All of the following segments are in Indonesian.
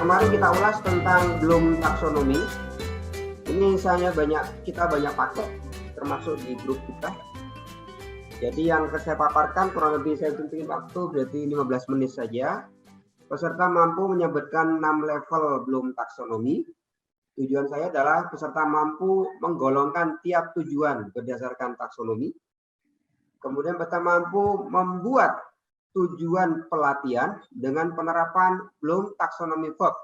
kemarin kita ulas tentang Bloom taksonomi. Ini kita banyak pakai, termasuk di grup kita. Jadi yang saya paparkan kurang lebih saya hitung waktu berarti 15 menit saja. Peserta mampu menyebutkan 6 level Bloom taksonomi. Tujuan saya adalah peserta mampu menggolongkan tiap tujuan berdasarkan taksonomi. Kemudian peserta mampu membuat tujuan pelatihan dengan penerapan Bloom taksonomi verb,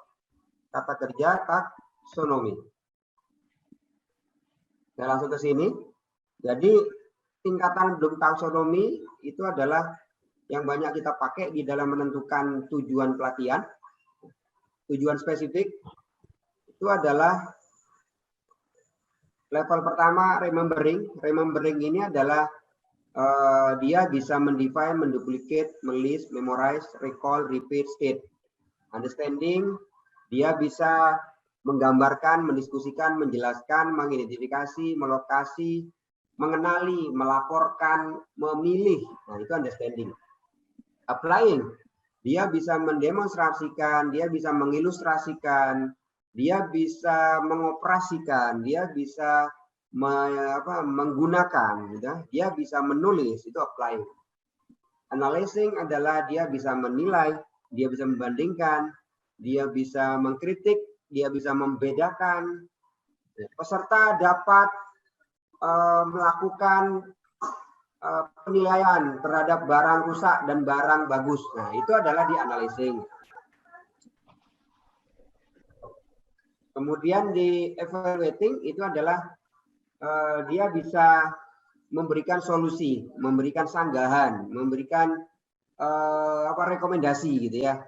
kata kerja taksonomi. Saya langsung ke sini. Jadi tingkatan Bloom taksonomi itu adalah yang banyak kita pakai di dalam menentukan tujuan pelatihan. Tujuan spesifik itu adalah level pertama remembering. Remembering ini adalah dia bisa mendefine, menduplicate, melist, memorize, recall, repeat, state. Understanding, dia bisa menggambarkan, mendiskusikan, menjelaskan, mengidentifikasi, melokasi, mengenali, melaporkan, memilih. Nah, itu understanding. Applying, dia bisa mendemonstrasikan, dia bisa mengilustrasikan, dia bisa mengoperasikan, dia bisa menggunakan, gitu. Dia bisa menulis, itu applying. Analyzing adalah dia bisa menilai, dia bisa membandingkan, dia bisa mengkritik, dia bisa membedakan. Peserta dapat melakukan penilaian terhadap barang rusak dan barang bagus. Nah, itu adalah di analyzing. Kemudian di evaluating itu adalah dia bisa memberikan solusi, memberikan sanggahan, memberikan rekomendasi gitu ya.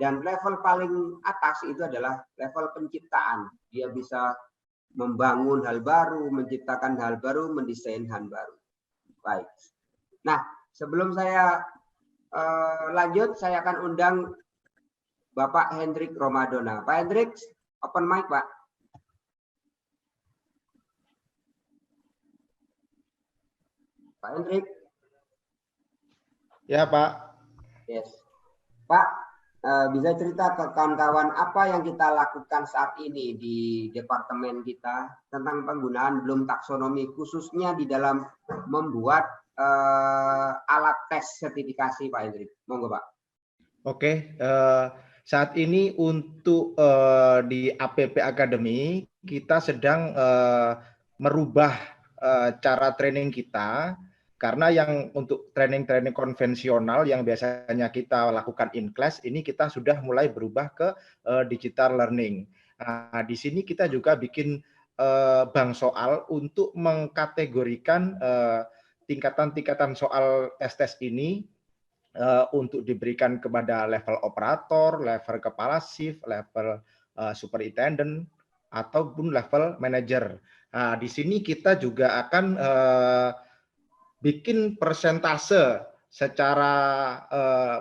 Dan level paling atas itu adalah level penciptaan. Dia bisa membangun hal baru, menciptakan hal baru, mendesain hal baru. Baik. Nah, sebelum saya lanjut, saya akan undang Bapak Hendrik Romadona. Pak Hendrik, open mic, Pak. Pak Hendrik. Ya, Pak. Yes. Pak, bisa cerita ke kawan-kawan apa yang kita lakukan saat ini di departemen kita tentang penggunaan Bloom taksonomi, khususnya di dalam membuat alat tes sertifikasi, Pak Hendrik. Monggo, Pak. Oke, saat ini untuk di APP Academy kita sedang merubah cara training kita, karena yang untuk training-training konvensional yang biasanya kita lakukan in class, ini kita sudah mulai berubah ke digital learning. Nah, di sini kita juga bikin bank soal untuk mengkategorikan tingkatan-tingkatan soal tes-tes ini untuk diberikan kepada level operator, level kepala shift, level superintendent, ataupun level manager. Nah, di sini kita juga akan bikin persentase secara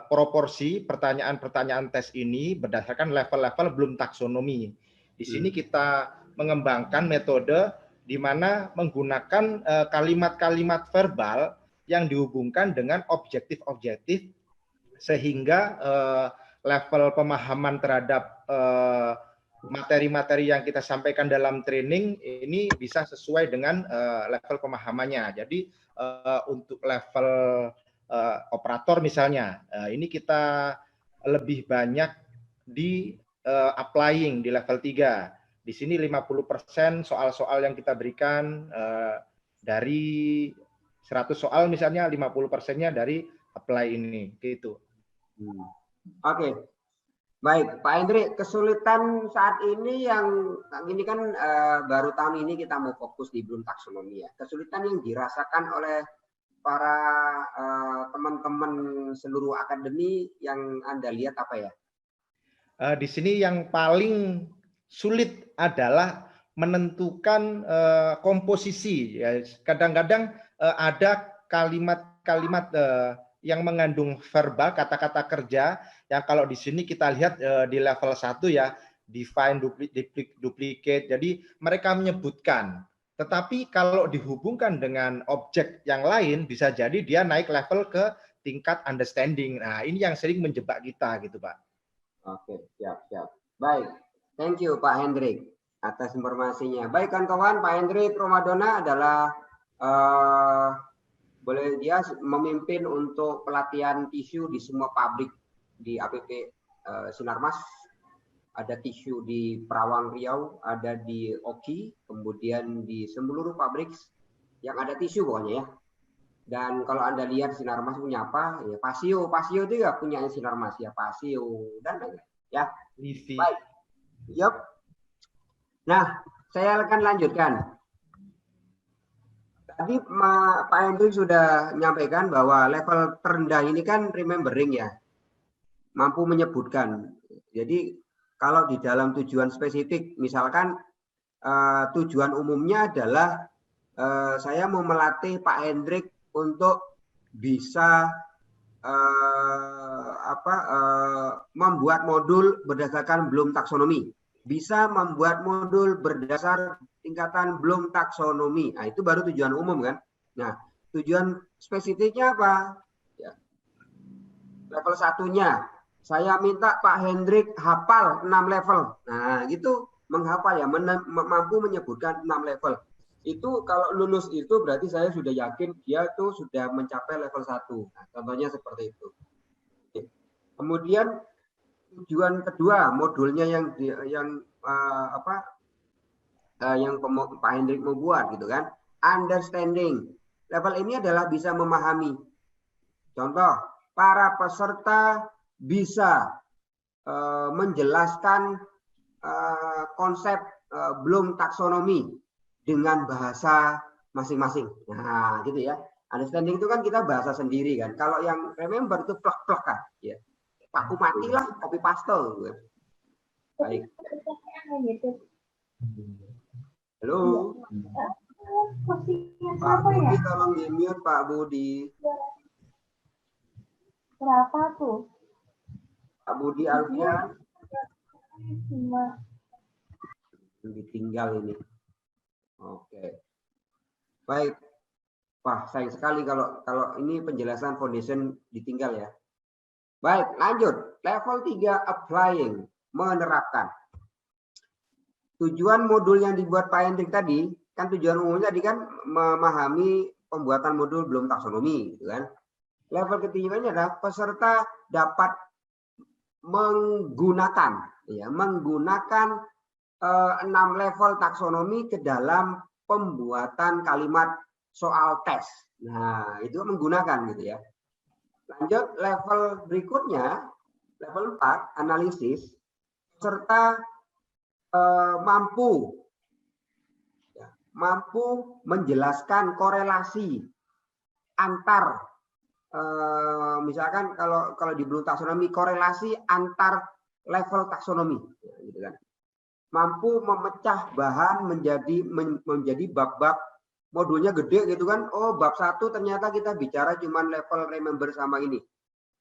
proporsi pertanyaan-pertanyaan tes ini berdasarkan level-level Bloom taksonomi. Di sini kita mengembangkan metode di mana menggunakan kalimat-kalimat verbal yang dihubungkan dengan objektif-objektif sehingga level pemahaman terhadap materi-materi yang kita sampaikan dalam training ini bisa sesuai dengan level pemahamannya. Jadi untuk level operator misalnya, ini kita lebih banyak di applying di level 3. Di sini 50% soal-soal yang kita berikan dari 100 soal misalnya 50%-nya dari apply ini gitu. Oke. Baik, Pak Hendri, kesulitan saat ini yang ini kan baru tahun ini kita mau fokus di Bloom taksonomi ya. Kesulitan yang dirasakan oleh para teman-teman seluruh akademi yang Anda lihat apa ya? Di sini yang paling sulit adalah menentukan komposisi. Kadang-kadang ada kalimat-kalimat yang mengandung verbal, kata-kata kerja, yang kalau di sini kita lihat di level 1 ya, define, duplicate, jadi mereka menyebutkan. Tetapi kalau dihubungkan dengan objek yang lain, bisa jadi dia naik level ke tingkat understanding. Nah, ini yang sering menjebak kita gitu, Pak. Oke, siap. Baik, thank you Pak Hendrik atas informasinya. Baik kawan-kawan, Pak Hendrik Romadona adalah boleh dia memimpin untuk pelatihan tisu di semua pabrik di APP Sinarmas. Ada tisu di Perawang Riau, ada di Oki, kemudian di seluruh pabrik yang ada tisu pokoknya ya. Dan kalau Anda lihat Sinarmas punya apa? Ya Pasio itu ya punya Sinarmas ya, Pasio dan lain-lain ya. Baik. Yup. Nah, saya akan lanjutkan. Tadi Pak Hendrik sudah menyampaikan bahwa level terendah ini kan remembering ya. Mampu menyebutkan. Jadi kalau di dalam tujuan spesifik, misalkan tujuan umumnya adalah saya mau melatih Pak Hendrik untuk bisa membuat modul berdasarkan Bloom taksonomi, bisa membuat modul berdasar tingkatan Bloom taksonomi. Nah, itu baru tujuan umum kan. Nah, tujuan spesifiknya apa? Ya. Level satunya, saya minta Pak Hendrik hafal 6 level. Nah, gitu menghafal ya, mampu menyebutkan 6 level. Itu kalau lulus itu berarti saya sudah yakin dia tuh sudah mencapai level 1. Nah, contohnya seperti itu. Kemudian tujuan kedua modulnya yang Pak Hendrik mau buat gitu kan, understanding. Level ini adalah bisa memahami. Contoh, para peserta bisa menjelaskan konsep Bloom taksonomi dengan bahasa masing-masing. Nah, gitu ya. Understanding itu kan kita bahasa sendiri kan. Kalau yang remember itu plek-plek kan, ya. Paku mati lah, copy paste. Baik. Halo. Pak Budi tolong di-mute Pak Budi. Berapa tuh? Pak Budi Alfian. Ditinggal ini. Oke. Baik. Wah, sayang sekali kalau ini penjelasan foundation ditinggal ya. Baik, lanjut. Level 3 applying, menerapkan. Tujuan modul yang dibuat Pak Hendrik tadi, kan tujuan umumnya tadi kan memahami pembuatan modul Bloom taksonomi, gitu kan. Level ketiganya adalah peserta dapat menggunakan 6 level taksonomi ke dalam pembuatan kalimat soal tes. Nah, itu menggunakan gitu ya. Lanjut level berikutnya, level 4, analisis, serta mampu menjelaskan korelasi antar, misalkan kalau di Bloom taksonomi, korelasi antar level taksonomi, gitu kan. Mampu memecah bahan menjadi bab-bab. Modulnya gede gitu kan. Oh, bab 1 ternyata kita bicara cuman level remember sama ini.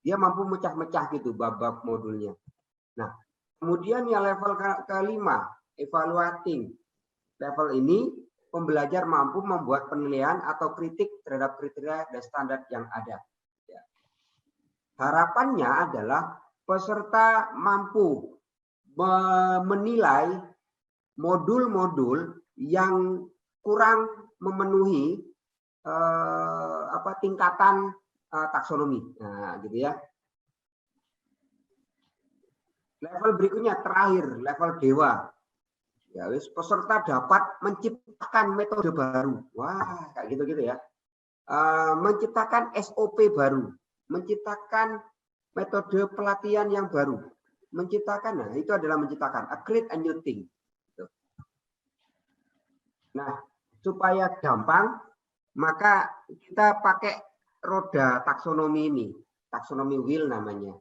Dia mampu mecah-mecah gitu bab-bab modulnya. Nah, kemudian yang level kelima, evaluating. Level ini pembelajar mampu membuat penilaian atau kritik terhadap kriteria dan standar yang ada. Ya. Harapannya adalah peserta mampu menilai modul-modul yang kurang memenuhi tingkatan taksonomi. Nah, gitu ya. Level berikutnya terakhir, level dewa. Ya, peserta dapat menciptakan metode baru. Wah, kayak gitu-gitu ya. Menciptakan SOP baru, menciptakan metode pelatihan yang baru, menciptakan, itu adalah menciptakan, a create a new thing. Nah, supaya gampang, maka kita pakai roda taksonomi ini, taksonomi wheel namanya.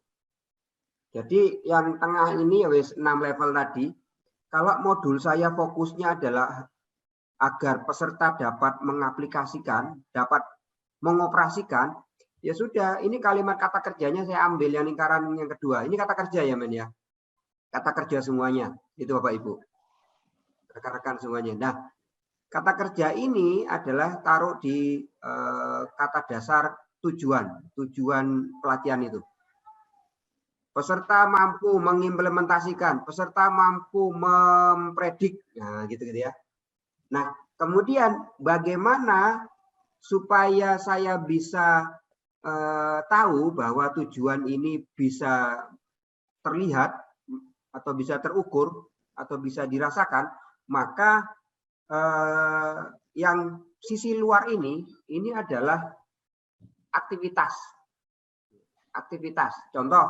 Jadi yang tengah ini wis 6 level tadi. Kalau modul saya fokusnya adalah agar peserta dapat mengaplikasikan, dapat mengoperasikan, ya sudah, ini kalimat kata kerjanya saya ambil yang lingkaran yang kedua. Ini kata kerja ya, men ya. Kata kerja semuanya, itu Bapak Ibu. Rekan-rekan semuanya. Nah, kata kerja ini adalah taruh di kata dasar tujuan pelatihan itu. peserta mampu mengimplementasikan, peserta mampu mempredik, nah gitu-gitu ya. Nah, kemudian bagaimana supaya saya bisa tahu bahwa tujuan ini bisa terlihat atau bisa terukur atau bisa dirasakan, maka yang sisi luar ini adalah aktivitas. Contoh,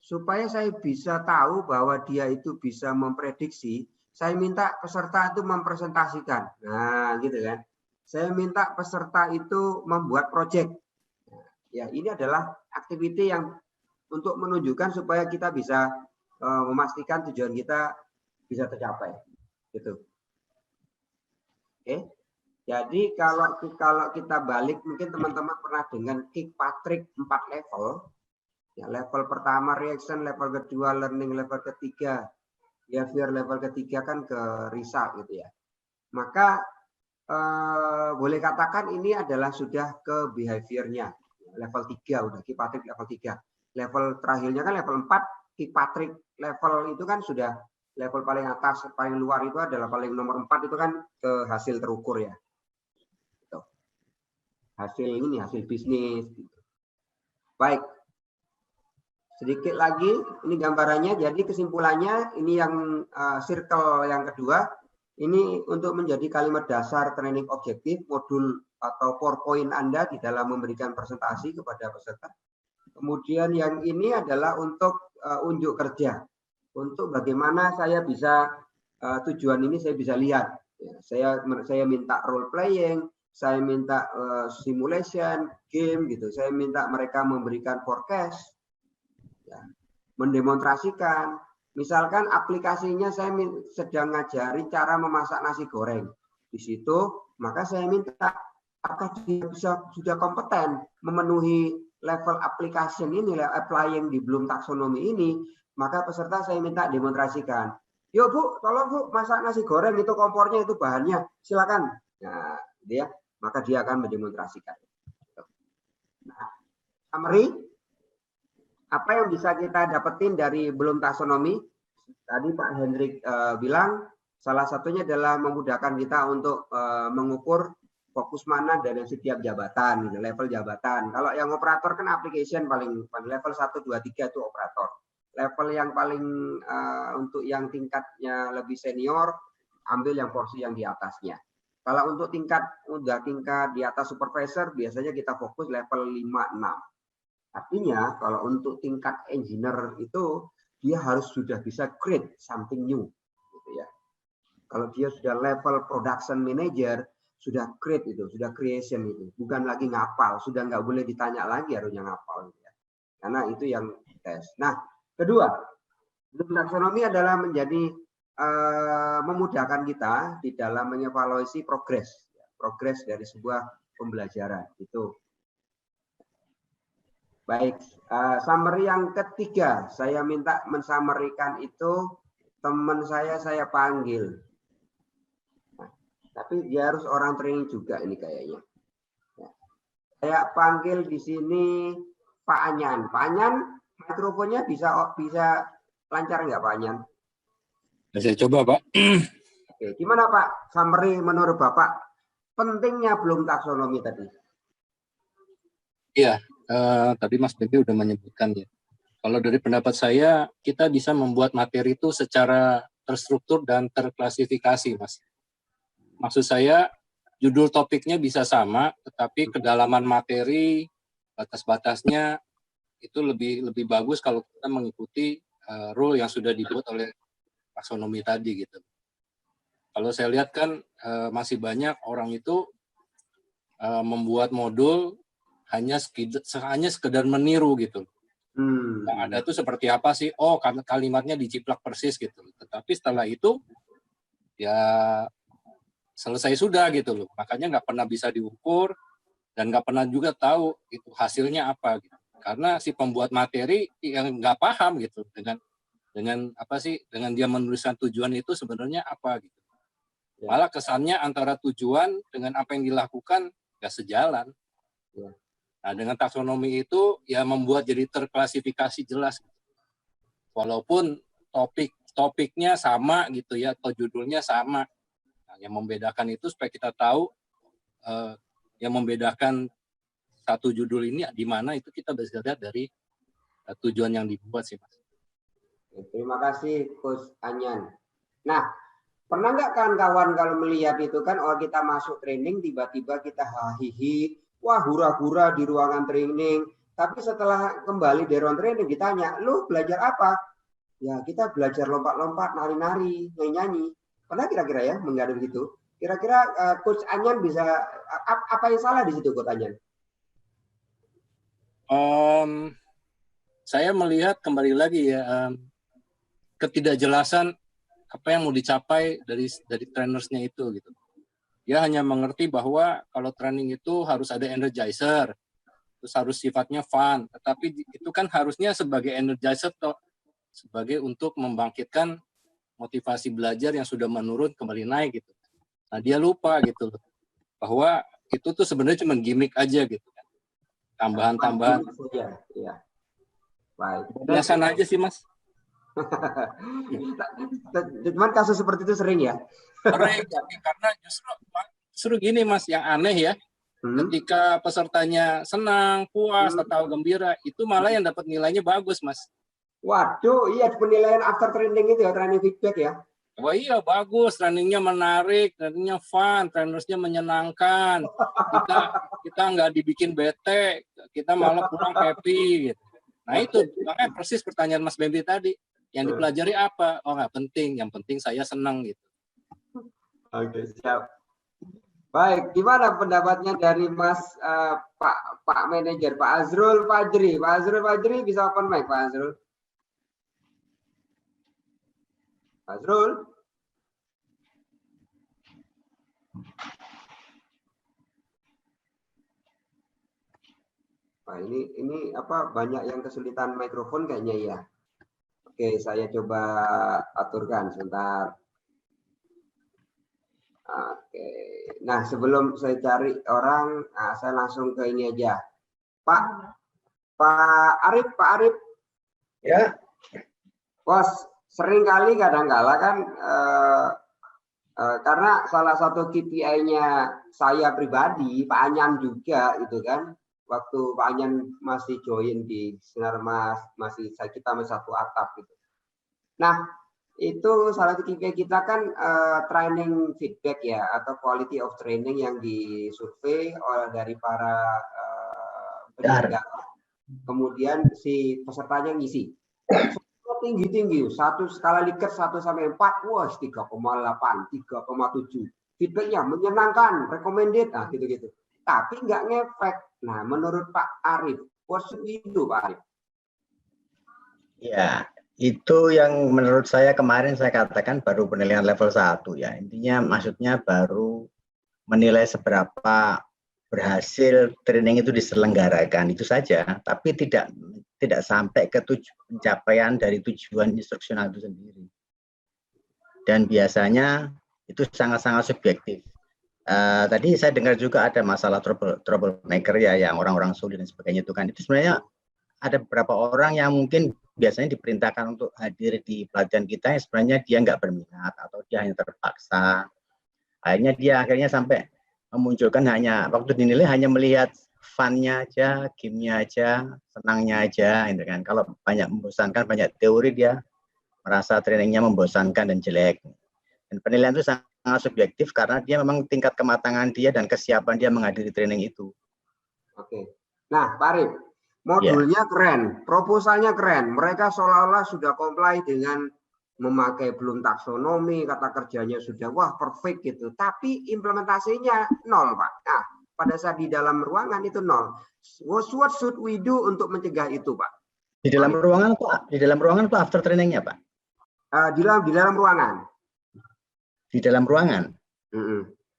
supaya saya bisa tahu bahwa dia itu bisa memprediksi, saya minta peserta itu mempresentasikan. Nah, gitu kan. Saya minta peserta itu membuat proyek. Ya, ini adalah aktiviti yang untuk menunjukkan supaya kita bisa memastikan tujuan kita bisa tercapai. Gitu. Oke. Jadi kalau kita balik, mungkin teman-teman pernah dengan Kirkpatrick 4 level. Ya, level pertama reaction, level kedua learning, level ketiga behavior, level ketiga kan ke result gitu ya. Maka boleh katakan ini adalah sudah ke behaviornya. Level 3 udah Kirkpatrick level 3. Level terakhirnya kan level 4, Kirkpatrick level itu kan sudah level paling atas, paling luar itu adalah paling nomor 4 itu kan ke hasil terukur ya. Hasil bisnis. Baik, sedikit lagi ini gambarannya. Jadi kesimpulannya ini yang circle yang kedua ini untuk menjadi kalimat dasar training objektif modul atau PowerPoint Anda di dalam memberikan presentasi kepada peserta. Kemudian yang ini adalah untuk unjuk kerja, untuk bagaimana saya bisa tujuan ini saya bisa lihat. Ya, saya minta role playing. Saya minta simulation, game gitu. Saya minta mereka memberikan forecast, ya, mendemonstrasikan. Misalkan aplikasinya saya sedang ngajari cara memasak nasi goreng. Di situ, maka saya minta apakah dia sudah kompeten memenuhi level application ini, applying di Bloom Taxonomy ini, maka peserta saya minta demonstrasikan. Yuk Bu, tolong Bu, masak nasi goreng itu kompornya, itu bahannya, silakan. Nah, dia maka dia akan mendemonstrasikan. Nah, summary, apa yang bisa kita dapetin dari Bloom Taxonomy? Tadi Pak Hendrik bilang, salah satunya adalah memudahkan kita untuk mengukur fokus mana dari setiap jabatan, gitu, level jabatan. Kalau yang operator kan application paling level 1, 2, 3 itu operator. Level yang paling untuk yang tingkatnya lebih senior, ambil yang porsi yang di atasnya. Kalau untuk tingkat di atas supervisor, biasanya kita fokus level 5, 6. Artinya kalau untuk tingkat engineer itu dia harus sudah bisa create something new, gitu ya. Kalau dia sudah level production manager, sudah create itu, sudah creation itu, bukan lagi ngapal, sudah nggak boleh ditanya lagi harusnya ngapal, gitu ya. Karena itu yang tes. Nah, kedua, taksonomi adalah menjadi memudahkan kita di dalam mengevaluasi progres dari sebuah pembelajaran itu. Baik, summary yang ketiga, saya minta mensummarikan itu teman saya panggil. Nah, tapi dia harus orang training juga ini kayaknya. Ya. Saya panggil di sini Pak Anyan. Pak Anyan, mikrofonnya bisa lancar nggak Pak Anyan? Saya coba, Pak. Oke, gimana Pak? Summary menurut Bapak pentingnya Bloom taksonomi tadi? Iya, tadi Mas Bebe udah menyebutkan ya. Kalau dari pendapat saya, kita bisa membuat materi itu secara terstruktur dan terklasifikasi, Mas. Maksud saya, judul topiknya bisa sama, tetapi kedalaman materi, batas-batasnya itu lebih bagus kalau kita mengikuti rule yang sudah dibuat oleh taksonomi tadi gitu. Kalau saya lihat kan masih banyak orang itu membuat modul hanya sekedar meniru gitu. Yang ada itu seperti apa sih? Oh, kalimatnya diciplak persis gitu. Tetapi setelah itu ya selesai sudah gitu loh. Makanya nggak pernah bisa diukur dan nggak pernah juga tahu itu hasilnya apa gitu. Karena si pembuat materi yang nggak paham gitu dengan apa sih, dengan dia menuliskan tujuan itu sebenarnya apa gitu. Malah kesannya antara tujuan dengan apa yang dilakukan nggak sejalan. Nah, dengan taksonomi itu ya membuat jadi terklasifikasi jelas. walaupun topiknya sama gitu ya, atau judulnya sama. Nah, yang membedakan itu supaya kita tahu yang membedakan satu judul ini di mana, itu kita bisa lihat dari tujuan yang dibuat sih, Mas. Terima kasih Coach Anyan. Nah, pernah nggak kawan-kawan kalau melihat itu kan, kita masuk training tiba-tiba kita hahihi, wah hura-hura di ruangan training, tapi setelah kembali dari ruang training ditanya, lu belajar apa? Ya kita belajar lompat-lompat, nari-nari, nyanyi-nyanyi. Pernah kira-kira ya menghadapi gitu? Kira-kira Coach Anyan bisa, apa yang salah di situ Coach Anyan? Saya melihat kembali lagi ya, ketidakjelasan apa yang mau dicapai dari trainersnya itu gitu. Dia hanya mengerti bahwa kalau training itu harus ada energizer, terus harus sifatnya fun, tetapi itu kan harusnya sebagai energizer toh, sebagai untuk membangkitkan motivasi belajar yang sudah menurun kembali naik gitu. Nah, dia lupa gitu bahwa itu tuh sebenarnya cuma gimmick aja gitu kan. Tambahan-tambahan. Ya. Baik. Biasa aja sih, Mas. Cuman kasus seperti itu sering ya? Sering, karena justru gini Mas, yang aneh ya, ketika pesertanya senang, puas, atau gembira, itu malah yang dapat nilainya bagus, Mas. Waduh, iya penilaian after training itu ya, training feedback ya? Wah iya, bagus, trainingnya menarik, trainingnya fun, trainersnya menyenangkan, kita nggak dibikin bete, kita malah pulang happy gitu. Nah itu, makanya persis pertanyaan Mas Bambi tadi, yang dipelajari apa? Oh nggak penting, yang penting saya senang gitu. Oke, siap. Baik, gimana pendapatnya dari Mas Pak Manajer, Pak Azrul Fajri? Pak Azrul Fajri bisa open mic, Pak Azrul? Pak Azrul? Nah, ini apa banyak yang kesulitan mikrofon kayaknya ya. Oke, saya coba aturkan sebentar. Oke. Nah, sebelum saya cari orang, saya langsung ke ini aja. Pak Arif. Ya. Bos, sering kali kadang-kala kan karena salah satu KPI-nya saya pribadi, Pak Anyan juga itu kan. Waktu Pak Anyan masih join di Sinar Mas, kita masih satu atap gitu. Nah, itu salah satu KPI kita kan training feedback ya, atau quality of training yang disurvei dari para penyelenggara. Kemudian si pesertanya ngisi. Tinggi, satu skala Likert 1 sampai 4, wah 3,8, 3,7. Feedbacknya menyenangkan, recommended, nah gitu-gitu. Tapi nggak ngefek. Nah, menurut Pak Arif, what should we do, Pak Arif? Ya, itu yang menurut saya kemarin saya katakan baru penilaian level 1 ya. Intinya maksudnya baru menilai seberapa berhasil training itu diselenggarakan, itu saja. Tapi tidak sampai ke pencapaian dari tujuan instruksional itu sendiri. Dan biasanya itu sangat-sangat subjektif. Tadi saya dengar juga ada masalah troublemaker ya, yang orang-orang sulit dan sebagainya itu kan. Itu sebenarnya ada beberapa orang yang mungkin biasanya diperintahkan untuk hadir di pelatihan kita, yang sebenarnya dia nggak berminat atau dia hanya terpaksa. Akhirnya sampai memunculkan hanya waktu dinilai hanya melihat fun-nya aja, game-nya aja, senangnya aja, gitu kan. Kalau banyak membosankan, banyak teori, dia merasa trainingnya membosankan dan jelek. Dan penilaian itu sangat subjektif karena dia memang tingkat kematangan dia dan kesiapan dia menghadiri training itu. Oke. Nah, Pak Arif, modulnya keren, proposalnya keren. Mereka seolah-olah sudah comply dengan memakai Bloom taksonomi, kata kerjanya sudah wah perfect gitu. Tapi implementasinya nol, Pak. Nah, pada saat di dalam ruangan itu nol. What should we do untuk mencegah itu, Pak? Di dalam ruangan, Pak. Di dalam ruangan Pak, after trainingnya, Pak. Di dalam ruangan. Di dalam ruangan.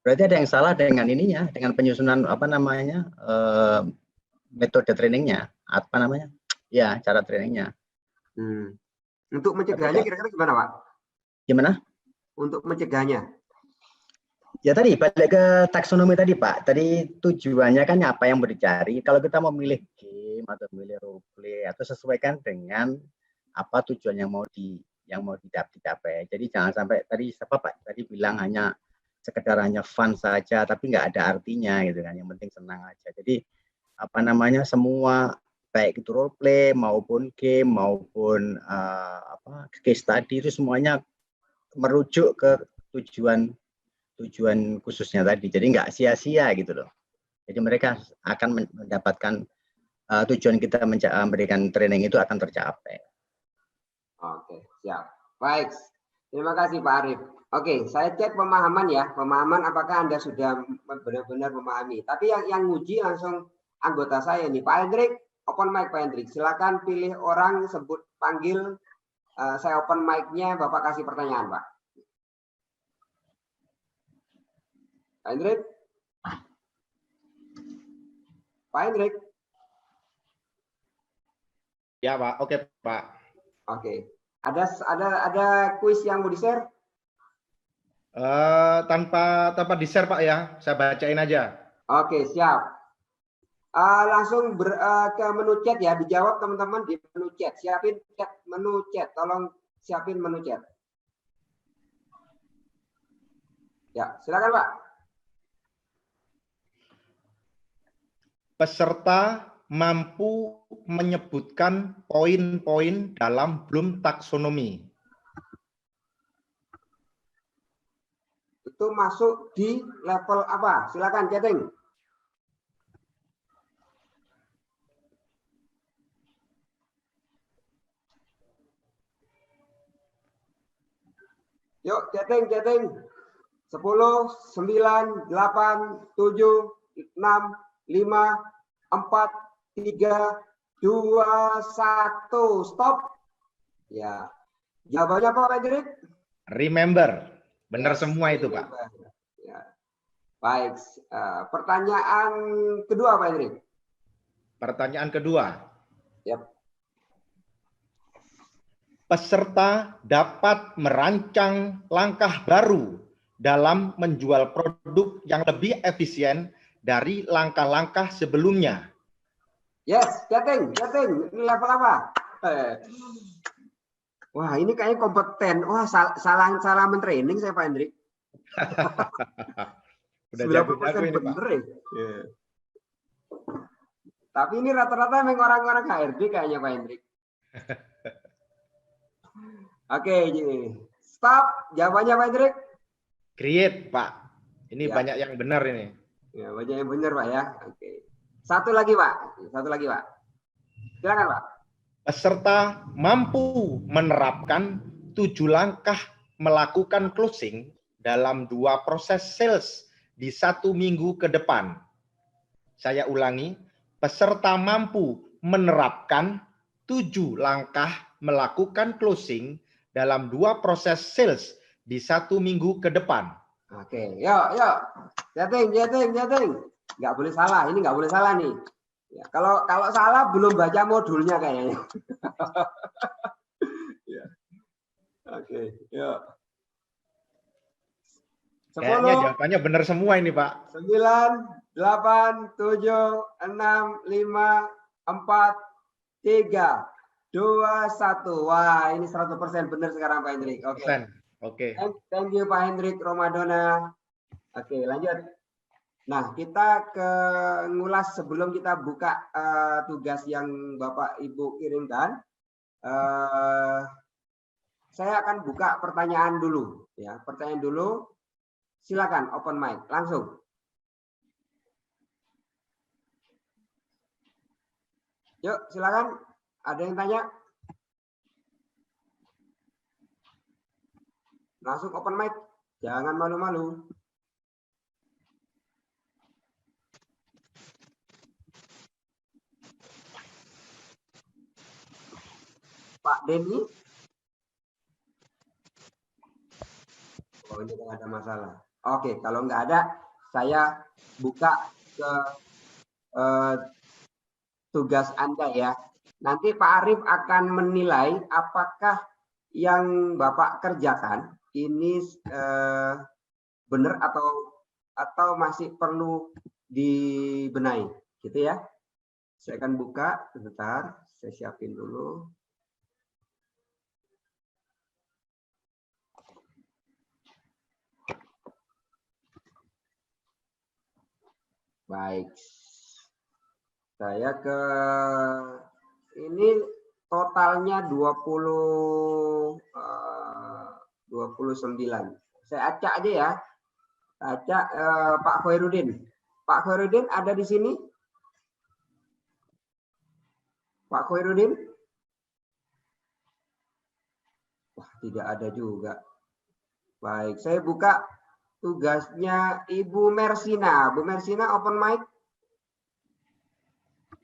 Berarti ada yang salah dengan ininya, dengan penyusunan apa namanya metode trainingnya, apa namanya? Ya, cara trainingnya. Untuk mencegahnya kira-kira gimana, Pak? Gimana? Untuk mencegahnya. Ya tadi balik ke taksonomi tadi Pak. Tadi tujuannya kan apa yang mau dicari. Kalau kita mau memilih game atau memilih role play atau sesuaikan dengan apa tujuan yang mau dicapai. Jadi jangan sampai tadi siapa Pak tadi bilang sekedar hanya fun saja tapi nggak ada artinya gitu kan. Yang penting senang aja. Jadi apa namanya semua baik itu role play maupun game maupun case study itu semuanya merujuk ke tujuan khususnya tadi. Jadi nggak sia-sia gitu loh. Jadi mereka akan mendapatkan tujuan kita memberikan training itu akan tercapai. Oke, siap. Baik. Terima kasih Pak Arif. Oke, saya cek pemahaman ya. Pemahaman apakah Anda sudah benar-benar memahami. Tapi yang nguji langsung anggota saya nih. Pak Hendrik, open mic Pak Hendrik. Silakan pilih orang, sebut, panggil. Saya open mic-nya, Bapak kasih pertanyaan, Pak. Pak Hendrik? Pak Hendrik? Ya Pak, oke Pak. Oke. Ada kuis yang mau di-share? Tanpa di-share Pak ya, saya bacain aja. Oke, siap. Langsung ke menu chat ya, dijawab teman-teman di menu chat. Siapin chat, menu chat, tolong siapin menu chat. Ya, silakan Pak. Peserta mampu menyebutkan poin-poin dalam Bloom taksonomi. Itu masuk di level apa? Silakan chatting. Yuk, chatting. 10, 9, 8, 7, 6, 5, 4, 3, 2, 1. Stop. Ya. Jawabannya Pak Hendrik? Remember. Benar Yes, semua itu Pak. Ya. Baik. Pertanyaan kedua Pak Hendrik. Pertanyaan kedua. Yap. Peserta dapat merancang langkah baru dalam menjual produk yang lebih efisien dari langkah-langkah sebelumnya. Yes, chatting. Ini level apa? Wah, ini kayaknya kompeten. Wah, salah mentraining saya Pak Hendrik. Udah jago-jago ini Pak. Bener ya. Yeah. Tapi ini rata-rata memang orang-orang HRD kayaknya Pak Hendrik. Oke, stop. Jawabannya Pak Hendrik? Create Pak. Ini Ya. banyak yang benar ini. Ya, banyak yang benar Pak ya. Oke. Satu lagi Pak. Silakan Pak. Peserta mampu menerapkan 7 langkah melakukan closing dalam 2 proses sales di 1 minggu ke depan. Saya ulangi, peserta mampu menerapkan 7 langkah melakukan closing dalam 2 proses sales di 1 minggu ke depan. Oke, yuk. Chatting. Nggak boleh salah, ini nggak boleh salah nih. Ya, kalau salah belum baca modulnya kayaknya. Ya. Oke, yuk. 10, Kayaknya jawabannya benar semua ini Pak. 9, 8, 7, 6, 5, 4, 3, 2, 1. Wah, ini 100% benar sekarang Pak Hendrik. Oke. Oke. Thank you Pak Hendrik Romadona. Oke, lanjut. Nah, kita ngulas sebelum kita buka tugas yang Bapak Ibu kirimkan. Saya akan buka pertanyaan dulu. Ya, pertanyaan dulu. Silakan open mic langsung. Yuk, silakan. Ada yang tanya? Langsung open mic. Jangan malu-malu. Pak Denny? Oh, ini nggak ada masalah. Oke, kalau nggak ada, saya buka ke tugas Anda ya. Nanti Pak Arif akan menilai apakah yang Bapak kerjakan ini benar atau masih perlu dibenahi, gitu ya. Saya akan buka sebentar, saya siapin dulu. Baik. Saya ke ini totalnya 29. Saya acak aja ya. Acak Pak Khairuddin. Pak Khairuddin ada di sini? Pak Khairuddin? Wah, tidak ada juga. Baik, saya buka tugasnya Ibu Mersina. Bu Mersina, open mic.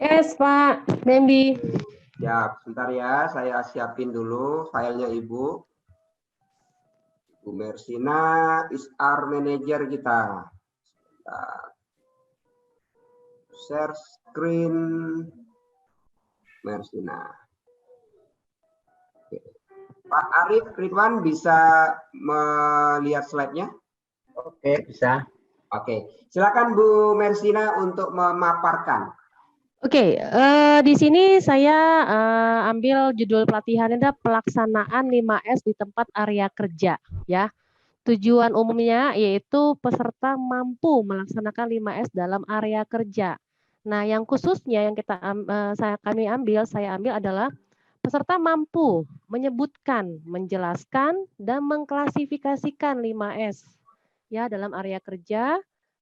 Yes, Pak Membi. Ya, sebentar ya, saya siapin dulu filenya Ibu. Bu Mersina is our manager kita. Share screen Mersina. Oke. Pak Arif Ridwan bisa melihat slide-nya? Oke, bisa. Oke, silakan Bu Mersina untuk memaparkan. Oke, di sini saya ambil judul pelatihan adalah pelaksanaan 5S di tempat area kerja, ya. Tujuan umumnya yaitu peserta mampu melaksanakan 5S dalam area kerja. Nah, yang khususnya yang saya ambil adalah peserta mampu menyebutkan, menjelaskan, dan mengklasifikasikan 5S ya dalam area kerja.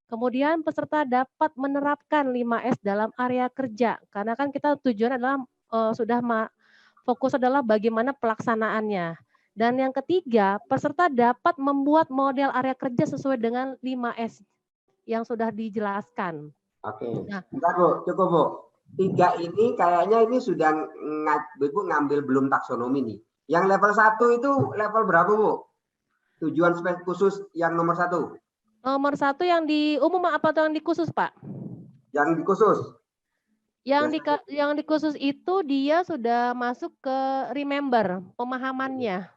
Kemudian peserta dapat menerapkan 5S dalam area kerja, karena kan kita tujuan adalah fokus adalah bagaimana pelaksanaannya. Dan yang ketiga, peserta dapat membuat model area kerja sesuai dengan 5S yang sudah dijelaskan. Oke, Nah, bentar Bu, cukup Bu. 3 ini kayaknya ini sudah Ibu ngambil belum taksonomi nih. Yang level 1 itu level berapa Bu? Tujuan khusus yang nomor 1. Nomor 1 yang di umum apa atau yang di khusus, Pak? Yang di khusus. Yang di khusus itu dia sudah masuk ke remember, pemahamannya.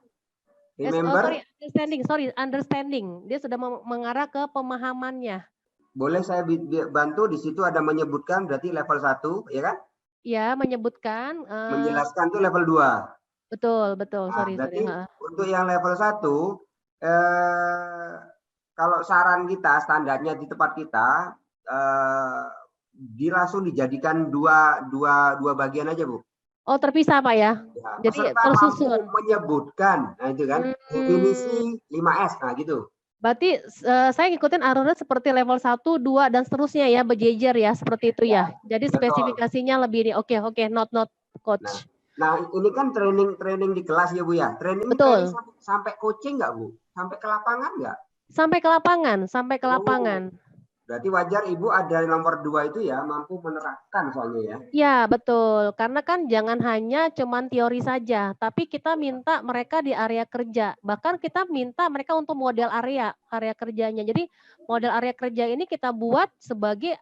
Remember? Understanding. Dia sudah mengarah ke pemahamannya. Boleh saya bantu, di situ ada menyebutkan berarti level 1, ya kan? Ya, menyebutkan. Menjelaskan itu level 2. Betul. Nah, berarti untuk yang level 1, kalau saran kita, standarnya di tempat kita, langsung dijadikan dua bagian aja Bu. Oh, terpisah Pak ya? Ya, Jadi peserta tersusun. mampu menyebutkan, nah itu kan, definisi 5S, nah gitu. Berarti saya ngikutin alurnya seperti level 1, 2, dan seterusnya ya, berjejer ya, seperti itu ya. Jadi betul. spesifikasinya lebih ini. Oke, note coach. Nah, ini kan training di kelas ya Bu ya. Training sampai coaching nggak Bu? Sampai ke lapangan nggak? Sampai ke lapangan. Berarti wajar Ibu ada nomor 2 itu ya, mampu menerapkan soalnya ya. Ya, betul. Karena kan jangan hanya cuman teori saja, tapi kita minta mereka di area kerja. Bahkan kita minta mereka untuk model area kerjanya. Jadi model area kerja ini kita buat sebagai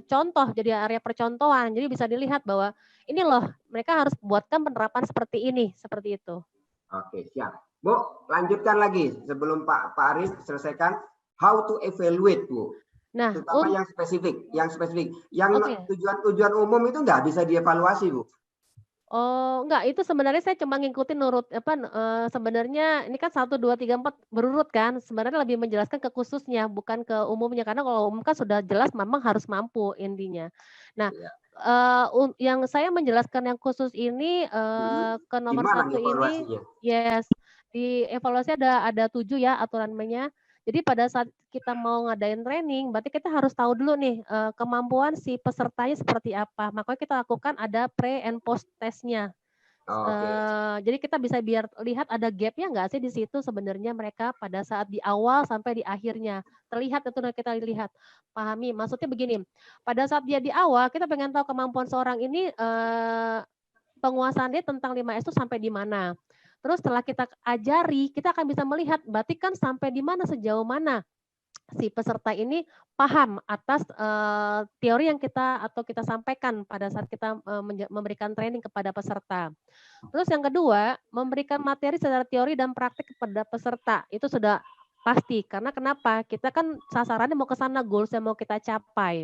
contoh, jadi area percontohan. Jadi bisa dilihat bahwa ini loh, mereka harus buatkan penerapan seperti ini, seperti itu. Oke, siap. Bu, lanjutkan lagi sebelum Pak Arif selesaikan. How to evaluate, Bu. Nah, terutama yang spesifik. Yang tujuan umum itu nggak bisa dievaluasi, Bu. Oh, enggak, itu sebenarnya saya cuma ngikutin sebenarnya ini kan 1, 2, 3, 4 berurut kan. Sebenarnya lebih menjelaskan ke khususnya, bukan ke umumnya. Karena kalau umum kan sudah jelas memang harus mampu intinya. Nah, yang saya menjelaskan yang khusus ini ke nomor 1 ini, yes, di evaluasi ada 7 ya aturan mainnya. Jadi pada saat kita mau ngadain training, berarti kita harus tahu dulu nih kemampuan si pesertanya seperti apa. Makanya kita lakukan ada pre and post testnya. Jadi kita bisa biar lihat ada gapnya nggak sih di situ sebenarnya mereka pada saat di awal sampai di akhirnya. Terlihat itu kita lihat, pahami. Maksudnya begini, pada saat dia di awal kita pengen tahu kemampuan seorang ini penguasaan dia tentang 5S itu sampai di mana. Terus setelah kita ajari, kita akan bisa melihat berarti kan sampai di mana, sejauh mana si peserta ini paham atas teori yang kita sampaikan pada saat kita memberikan training kepada peserta. Terus yang kedua, memberikan materi secara teori dan praktik kepada peserta. Itu sudah pasti, karena kenapa? Kita kan sasarannya mau ke sana, goals yang mau kita capai.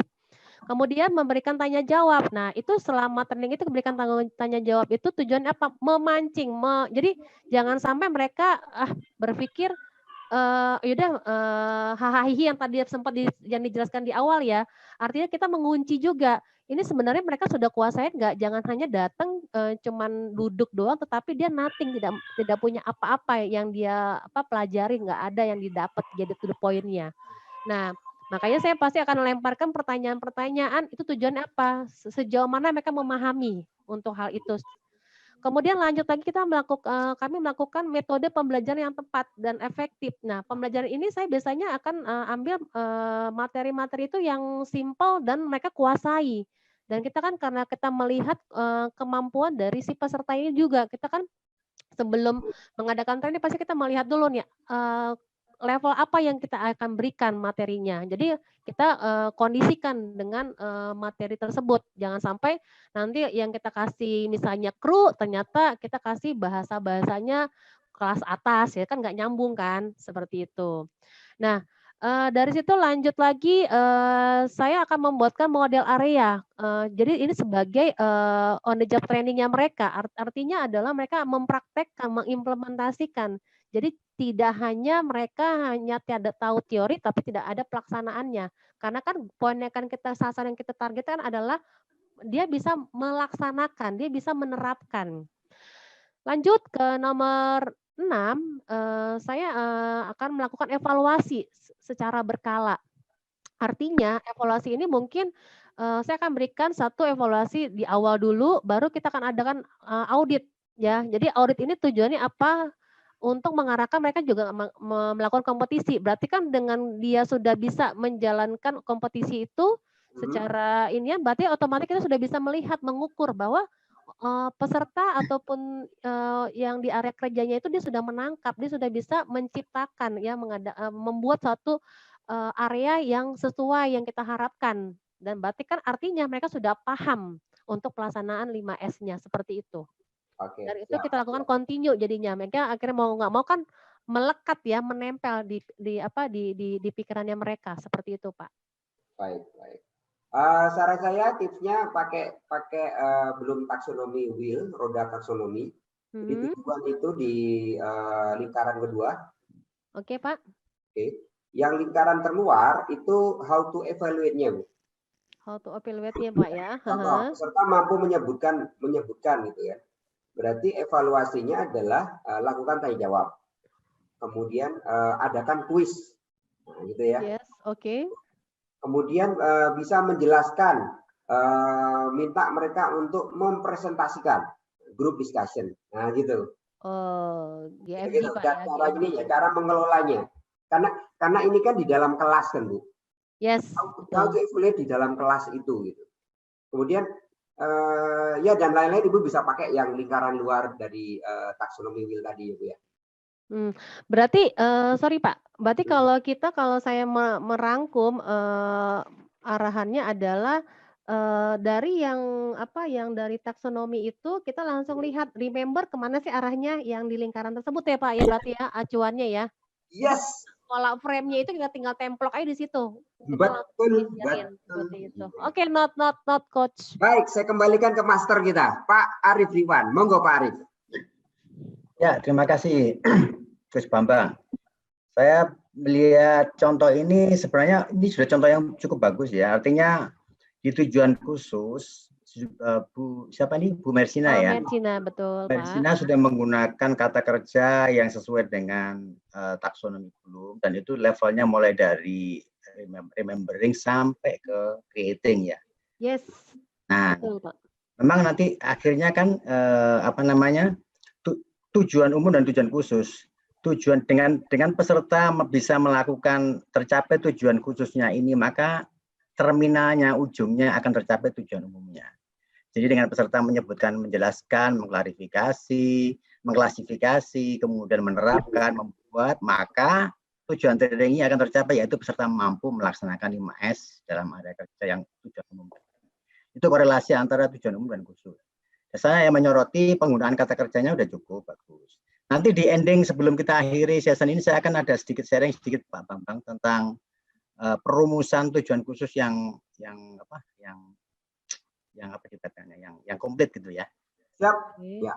Kemudian memberikan tanya jawab. Nah, itu selama training itu memberikan tanya jawab itu tujuannya apa? Memancing. Jadi jangan sampai mereka berpikir yaudah hahaha yang tadi sempat yang dijelaskan di awal ya. Artinya kita mengunci juga. Ini sebenarnya mereka sudah kuasain nggak? Jangan hanya datang cuman duduk doang, tetapi dia nothing, tidak punya apa-apa yang dia pelajari, nggak ada yang didapat jadi to the point-nya. Nah, makanya saya pasti akan melemparkan pertanyaan-pertanyaan itu tujuannya apa? Sejauh mana mereka memahami untuk hal itu. Kemudian lanjut lagi kami melakukan metode pembelajaran yang tepat dan efektif. Nah, pembelajaran ini saya biasanya akan ambil materi-materi itu yang simple dan mereka kuasai. Dan kita kan karena kita melihat kemampuan dari si peserta ini juga, kita kan sebelum mengadakan training pasti kita melihat dulu nih level apa yang kita akan berikan materinya. Jadi kita kondisikan dengan materi tersebut. Jangan sampai nanti yang kita kasih misalnya kru, ternyata kita kasih bahasanya kelas atas, ya kan nggak nyambung kan, seperti itu. Nah, dari situ lanjut lagi, saya akan membuatkan model area. Jadi ini sebagai on the job trainingnya mereka. Artinya adalah mereka mempraktekkan, mengimplementasikan. Jadi tidak hanya mereka hanya tidak tahu teori, tapi tidak ada pelaksanaannya. Karena kan poin yang akan kita sasaran yang kita targetkan adalah dia bisa melaksanakan, dia bisa menerapkan. Lanjut ke nomor 6, saya akan melakukan evaluasi secara berkala. Artinya evaluasi ini mungkin saya akan berikan satu evaluasi di awal dulu, baru kita akan adakan audit ya. Jadi audit ini tujuannya apa? Untuk mengarahkan mereka juga melakukan kompetisi. Berarti kan dengan dia sudah bisa menjalankan kompetisi itu secara ini ya, berarti otomatis kita sudah bisa melihat, mengukur bahwa peserta ataupun yang di area kerjanya itu dia sudah menangkap, dia sudah bisa menciptakan ya, membuat satu area yang sesuai yang kita harapkan. Dan berarti kan artinya mereka sudah paham untuk pelaksanaan 5S-nya seperti itu. Oke, Dari itu siap. kita lakukan continue jadinya. Mereka akhirnya mau nggak mau kan melekat ya, menempel di pikirannya mereka seperti itu, Pak. Baik, baik. Saran saya tipsnya pakai belum taksonomi wheel, roda taksonomi. Jadi tujuan itu di lingkaran kedua. Oke, Pak. Oke. Yang lingkaran terluar itu how to evaluate-nya, Bu. How to evaluate-nya, Pak ya. Contoh, peserta mampu menyebutkan gitu ya. Berarti evaluasinya adalah lakukan tanya jawab. Kemudian adakan kuis. Nah, gitu ya. Yes, oke. Kemudian bisa menjelaskan, minta mereka untuk mempresentasikan group discussion. Nah, gitu. Oh, GFG, Gitu. Pak Dan ya. cara ini ya, cara mengelolanya. Karena ini kan di dalam kelas kan, Bu. Yes. How to evaluate di dalam kelas itu gitu. Kemudian ya dan lain-lain Ibu bisa pakai yang lingkaran luar dari taksonomi wheel tadi ya, Bu ya. Berarti sorry Pak, berarti kalau saya merangkum arahannya adalah dari yang dari taksonomi itu kita langsung lihat, remember kemana sih arahnya yang di lingkaran tersebut ya Pak ya, berarti ya acuannya ya. Yes. Pola frame-nya itu kita tinggal templok aja di situ. Betul. Seperti itu. Oke, not coach. Baik, saya kembalikan ke master kita, Pak Arif Riwan. Monggo Pak Arif. Ya, terima kasih Gus Bambang. Saya melihat contoh ini sebenarnya ini sudah contoh yang cukup bagus ya. Artinya di tujuan khusus Bu Mersina ya. Mersina, betul Mersina Pak. sudah menggunakan kata kerja yang sesuai dengan taksonomi belum, dan itu levelnya mulai dari remembering sampai ke creating ya. Yes. Nah, betul, Pak. Memang nanti akhirnya kan tujuan umum dan tujuan khusus. Tujuan dengan peserta bisa melakukan tercapai tujuan khususnya ini, maka terminalnya, ujungnya akan tercapai tujuan umumnya. Jadi dengan peserta menyebutkan, menjelaskan, mengklarifikasi, mengklasifikasi, kemudian menerapkan, membuat, maka tujuan trainingnya akan tercapai, yaitu peserta mampu melaksanakan 5S dalam area kerja yang tujuan umum. Itu korelasi antara tujuan umum dan khusus. Saya yang menyoroti penggunaan kata kerjanya sudah cukup bagus. Nanti di ending sebelum kita akhiri session ini, saya akan ada sedikit sharing sedikit Pak Bambang tentang perumusan tujuan khusus yang komplit gitu ya. Siap. Okay. Ya.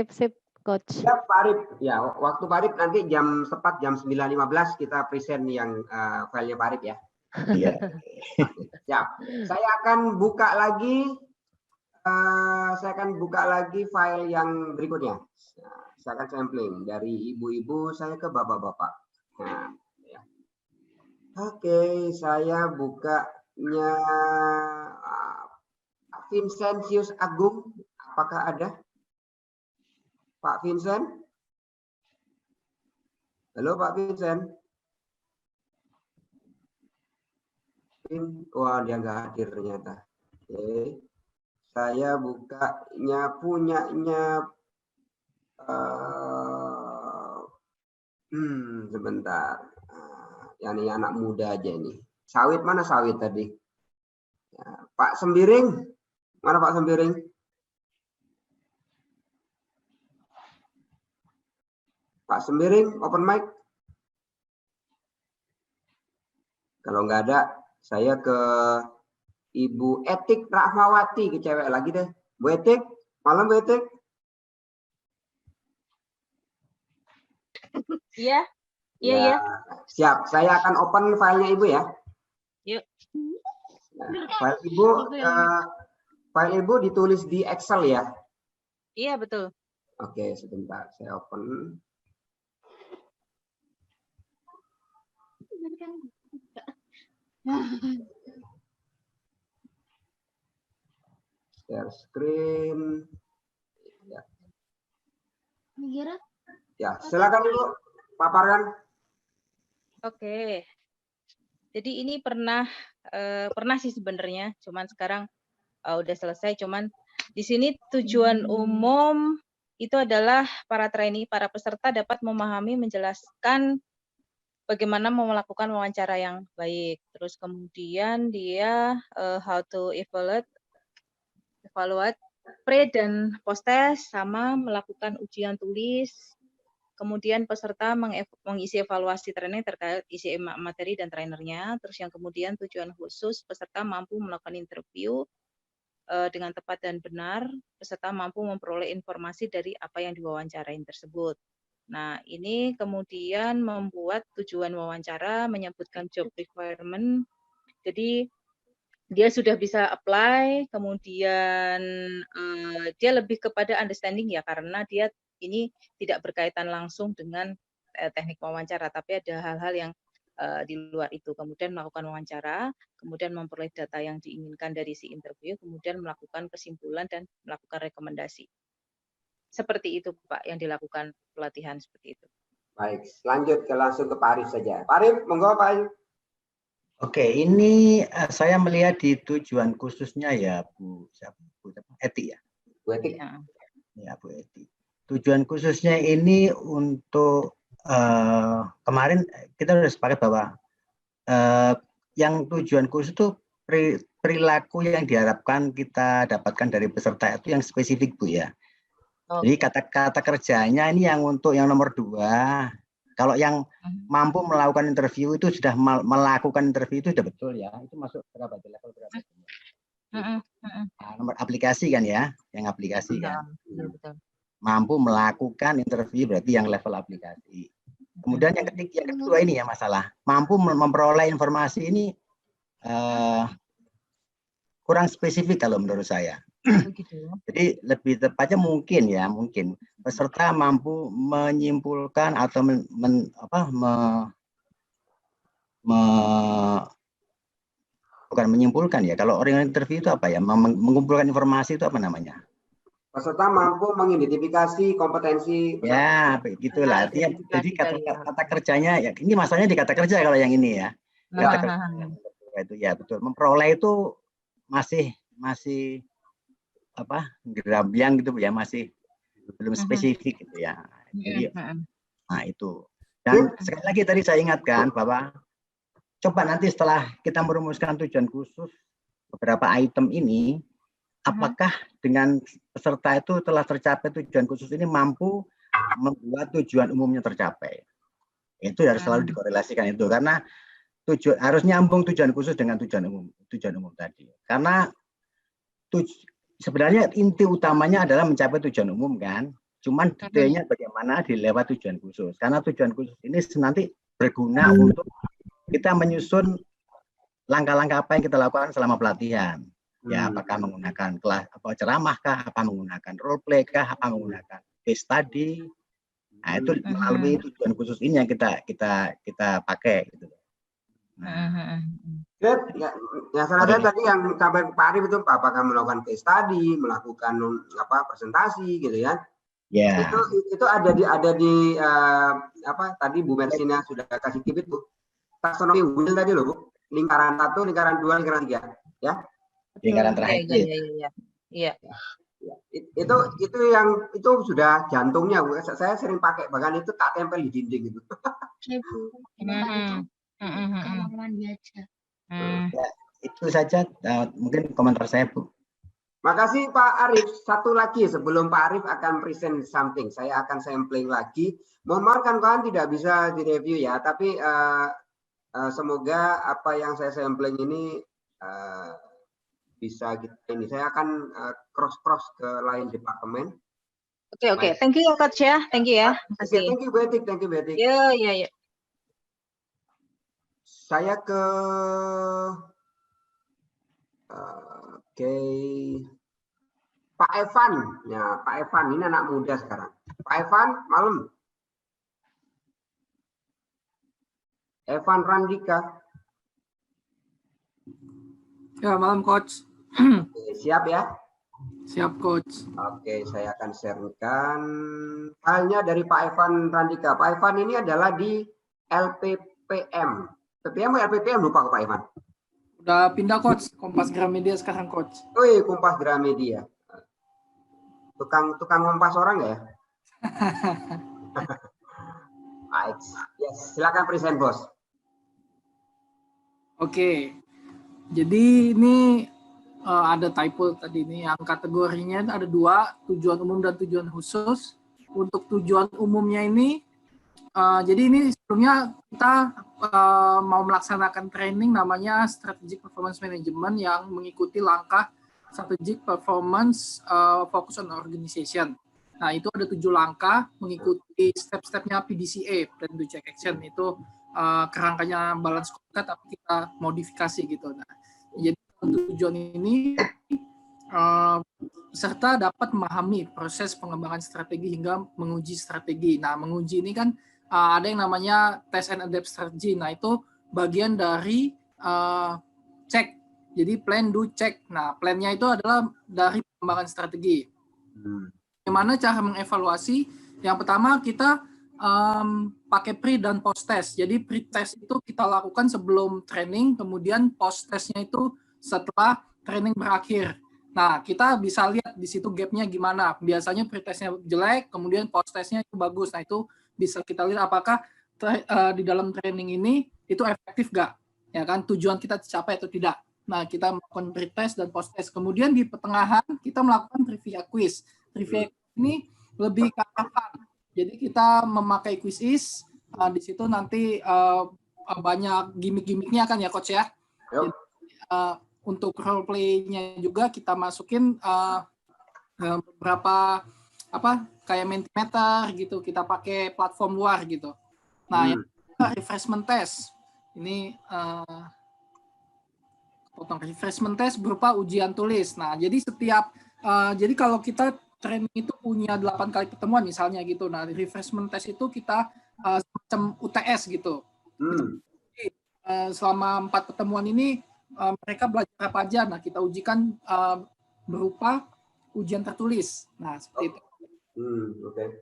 Sip. Coach. Ya, Pak Arif. Ya, waktu Pak Arif nanti tepat jam 9.15 kita present yang filenya Pak Arif ya. Iya. Siap. Saya akan buka lagi file yang berikutnya. Nah, saya akan sampling dari ibu-ibu saya ke bapak-bapak. Nah, ya. Oke, saya bukanya Vincentius Agung. Apakah ada? Pak Vincent? Halo Pak Vincent? Wah, dia nggak hadir ternyata. Oke. Saya bukanya punyanya sebentar. Yang ini anak muda aja ini. Sawit mana Sawit tadi? Ya, Pak Sembiring. Mana Pak Sembiring? Pak Sembiring, open mic. Kalau nggak ada, saya ke Ibu Etik Rahmawati, ke cewek lagi deh. Bu Etik, malam Bu Etik. Iya, iya, Ya, iya. siap. Saya akan open filenya Ibu ya. Yuk. Nah, file Ibu ditulis di Excel ya. Iya, betul. Oke, sebentar. Saya open. Share screen. Ya, silakan Ibu, paparkan. Oke. Jadi ini pernah sih sebenarnya, cuman sekarang udah selesai. Cuman di sini tujuan umum itu adalah para trainee, para peserta dapat memahami, menjelaskan bagaimana melakukan wawancara yang baik. Terus kemudian dia how to evaluate pre dan post test, sama melakukan ujian tulis. Kemudian peserta mengisi evaluasi training terkait isi materi dan trainernya. Terus yang kemudian tujuan khusus, peserta mampu melakukan interview dengan tepat dan benar. Peserta mampu memperoleh informasi dari apa yang diwawancarain tersebut. Nah, ini kemudian membuat tujuan wawancara, menyebutkan job requirement. Jadi dia sudah bisa apply, kemudian dia lebih kepada understanding ya, karena dia ini tidak berkaitan langsung dengan teknik wawancara, tapi ada hal-hal yang di luar itu. Kemudian melakukan wawancara, kemudian memperoleh data yang diinginkan dari si interview, kemudian melakukan kesimpulan dan melakukan rekomendasi. Seperti itu Pak, yang dilakukan pelatihan seperti itu. Baik, lanjut langsung ke Pak Arif saja. Pak Arif, monggo Pak Arif. Oke, ini saya melihat di tujuan khususnya ya Bu Eti ya. Bu Etik. Ya Bu Eti. Tujuan khususnya ini untuk kemarin kita sudah sepakat bahwa yang tujuan khusus itu perilaku yang diharapkan kita dapatkan dari peserta itu yang spesifik Bu ya. Jadi kata kerjanya ini yang untuk yang nomor 2. Kalau yang mampu melakukan interview itu sudah melakukan interview itu sudah betul ya. Itu masuk berapa? Level berapa? Nah, nomor aplikasi kan ya, yang aplikasi kan. Betul. Mampu melakukan interview berarti yang level aplikasi. Kemudian yang kedua ini ya masalah mampu memperoleh informasi ini kurang spesifik kalau menurut saya. Jadi lebih tepatnya mungkin peserta mampu menyimpulkan atau bukan menyimpulkan ya. Kalau orang interview itu apa ya? Mengumpulkan informasi itu apa namanya? Peserta mampu mengidentifikasi kompetensi. Ya, begitulah. Jadi kata kerjanya ya. Ini masalahnya di kata kerja kalau yang ini ya. Kata kerja itu ya betul. Memperoleh itu masih gerambiang gitu ya, masih belum spesifik gitu ya. Jadi nah itu. Dan sekali lagi tadi saya ingatkan bahwa coba nanti setelah kita merumuskan tujuan khusus beberapa item ini, apakah dengan peserta itu telah tercapai tujuan khusus ini mampu membuat tujuan umumnya tercapai. Itu harus selalu dikorelasikan itu karena harus nyambung tujuan khusus dengan tujuan umum tadi. Karena sebenarnya inti utamanya adalah mencapai tujuan umum kan. Cuman detailnya bagaimana di lewat tujuan khusus. Karena tujuan khusus ini nanti berguna untuk kita menyusun langkah-langkah apa yang kita lakukan selama pelatihan. Ya, apakah menggunakan kelas ceramah kah, apa menggunakan role play kah, apa menggunakan case study. Nah, itu melalui tujuan khusus ini yang kita pakai gitu. Ya, saya tadi yang sampai Pak Arif itu apakah melakukan case study, melakukan presentasi gitu ya. Ya. Itu ada di tadi Bu Mersina sudah kasih tip Bu. Taksonomi Will tadi loh Bu. Lingkaran 1, lingkaran 2, lingkaran 3 ya. Lingkaran terakhir. Iya. Itu yang itu sudah jantungnya Bu. Saya sering pakai, bahkan itu tak tempel di dinding gitu. Ya, itu saja mungkin komentar saya Bu. Makasih Pak Arif. Satu lagi sebelum Pak Arif akan present something, saya akan sampling lagi. Mohon maaf kan kawan tidak bisa direview ya, tapi semoga apa yang saya sampling ini bisa kita ini. Saya akan cross ke lain departemen. Oke. Thank you ya Coach ya. Thank you ya. Makasih. Thank you Betik. Ya. Saya ke Pak Evan. Ya, Pak Evan ini anak muda sekarang. Pak Evan, malam. Evan Randika. Ya, malam Coach. Oke, siap ya? Siap Coach. Oke, saya akan share-kan filenya dari Pak Evan Randika. Pak Evan ini adalah di LPPM. PPM atau LPPM lupa Pak Evan. Udah pindah Coach, Kompas Gramedia sekarang Coach. Wih, Kompas Gramedia. Tukang kompas orang nggak ya? Baik, yes, silakan present bos. Oke, jadi ini ada typo tadi ini, yang kategorinya ada 2, tujuan umum dan tujuan khusus. Untuk tujuan umumnya ini, jadi ini sebelumnya kita mau melaksanakan training namanya Strategic Performance Management yang mengikuti langkah Strategic Performance Focus on Organization. Nah, itu ada 7 langkah mengikuti step-stepnya PDCA, Plan Do Check Action. Itu kerangkanya balance scorecard tapi kita modifikasi gitu. Nah, jadi tujuan ini peserta dapat memahami proses pengembangan strategi hingga menguji strategi. Nah, menguji ini kan ada yang namanya test and adapt strategy. Nah, itu bagian dari cek. Jadi plan, do, check. Nah, plan-nya itu adalah dari pengembangan strategi. Bagaimana cara mengevaluasi? Yang pertama kita pakai pre dan post test. Jadi pre test itu kita lakukan sebelum training, kemudian post testnya itu setelah training berakhir. Nah, kita bisa lihat di situ gapnya gimana. Biasanya pre testnya jelek, kemudian post testnya itu bagus. Nah, itu bisa kita lihat apakah di dalam training ini itu efektif nggak, ya kan? Tujuan kita tercapai atau tidak. Nah, kita melakukan pre-test dan post-test. Kemudian di pertengahan kita melakukan trivia quiz. Trivia ini lebih ke arah. Jadi kita memakai quiz di situ nanti banyak gimmick-gimmicknya kan ya Coach ya. Jadi, untuk role play-nya juga kita masukin beberapa kayak Mentimeter gitu. Kita pakai platform luar gitu. Nah, yang refreshment test. Ini refreshment test berupa ujian tulis. Nah, jadi jadi kalau kita training itu punya 8 kali pertemuan misalnya gitu. Nah, refreshment test itu kita semacam UTS gitu. Jadi, selama 4 pertemuan ini mereka belajar apa aja. Nah, kita ujikan berupa ujian tertulis. Nah, seperti itu.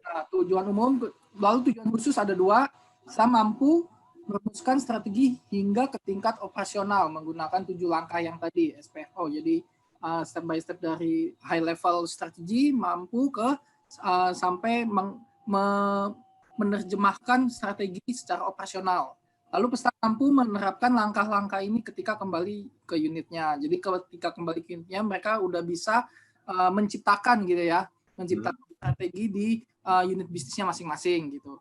Nah, tujuan umum, lalu tujuan khusus ada 2. Saya mampu merumuskan strategi hingga ke tingkat operasional menggunakan 7 langkah yang tadi SPFO. Jadi step by step dari high level strategi mampu ke sampai menerjemahkan strategi secara operasional. Lalu peserta mampu menerapkan langkah-langkah ini ketika kembali ke unitnya. Jadi ketika kembali ke unitnya mereka udah bisa menciptakan gitu ya, menciptakan strategi di unit bisnisnya masing-masing gitu.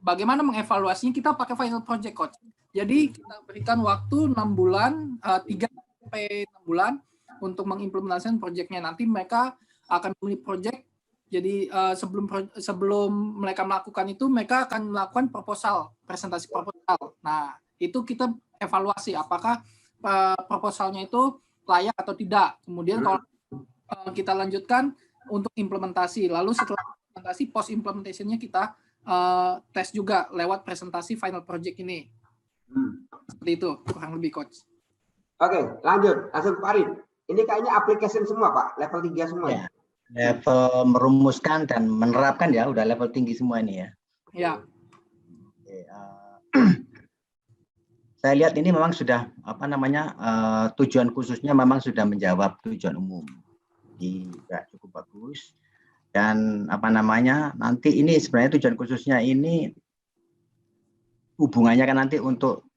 Bagaimana mengevaluasinya? Kita pakai final project Coach. Jadi kita berikan waktu 6 bulan, 3-6 bulan untuk mengimplementasikan projectnya. Nanti mereka akan memilih project Jadi sebelum mereka melakukan itu, mereka akan melakukan presentasi proposal. Nah, itu kita evaluasi apakah proposalnya itu layak atau tidak. Kemudian kalau kita lanjutkan untuk implementasi. Lalu setelah implementasi, post implementation-nya kita tes juga lewat presentasi final project ini. Seperti itu, kurang lebih, Coach. Oke, lanjut. Langsung Pak Arif. Ini kayaknya application semua, Pak. Level 3 semua. Ya. Level merumuskan dan menerapkan ya, udah level tinggi semua ini ya. Ya. Oke, saya lihat ini memang sudah tujuan khususnya memang sudah menjawab tujuan umum. Jadi cukup bagus. Dan nanti ini sebenarnya tujuan khususnya ini hubungannya kan nanti untuk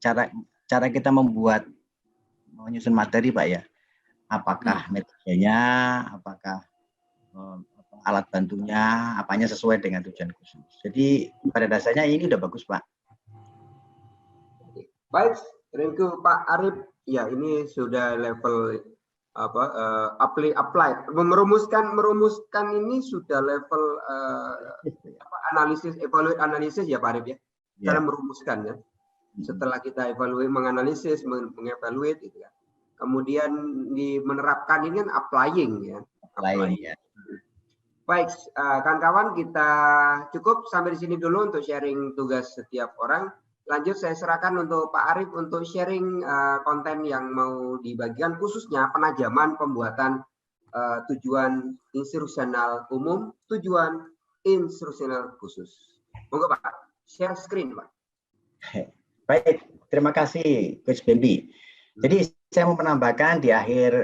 cara kita menyusun materi, Pak ya. Apakah metodenya, apakah alat bantunya, apanya sesuai dengan tujuan khusus. Jadi pada dasarnya ini udah bagus, Pak. Baik, thank you Pak Arif. Ya, ini sudah level apply. Merumuskan ini sudah level analisis, evaluate analisis ya Pak Arif ya. Cara merumuskan ya. Setelah kita evaluate, menganalisis, mengevaluate gitu ya. Kemudian menerapkan ini kan applying ya. Applying ya. Baik, kawan-kawan, kita cukup sampai di sini dulu untuk sharing tugas setiap orang. Lanjut saya serahkan untuk Pak Arif untuk sharing konten yang mau dibagikan, khususnya penajaman pembuatan tujuan instruksional umum, tujuan instruksional khusus. Monggo Pak, share screen Pak. Baik, terima kasih Coach Bambi. Jadi saya mau menambahkan di akhir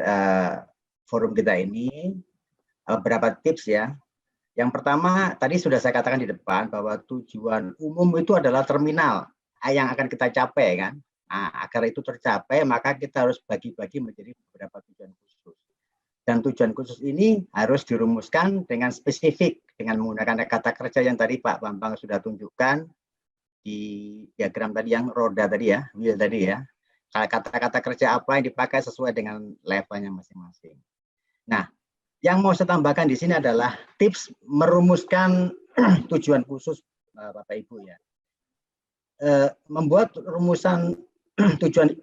forum kita ini beberapa tips ya. Yang pertama, tadi sudah saya katakan di depan bahwa tujuan umum itu adalah terminal yang akan kita capai kan. Nah, agar itu tercapai, maka kita harus bagi-bagi menjadi beberapa tujuan khusus. Dan tujuan khusus ini harus dirumuskan dengan spesifik, dengan menggunakan kata kerja yang tadi Pak Bambang sudah tunjukkan di diagram tadi yang roda tadi ya, wheel tadi ya. Kata-kata kerja apa yang dipakai sesuai dengan levelnya masing-masing. Nah, yang mau saya tambahkan di sini adalah tips merumuskan tujuan khusus Bapak Ibu ya. Membuat rumusan tujuan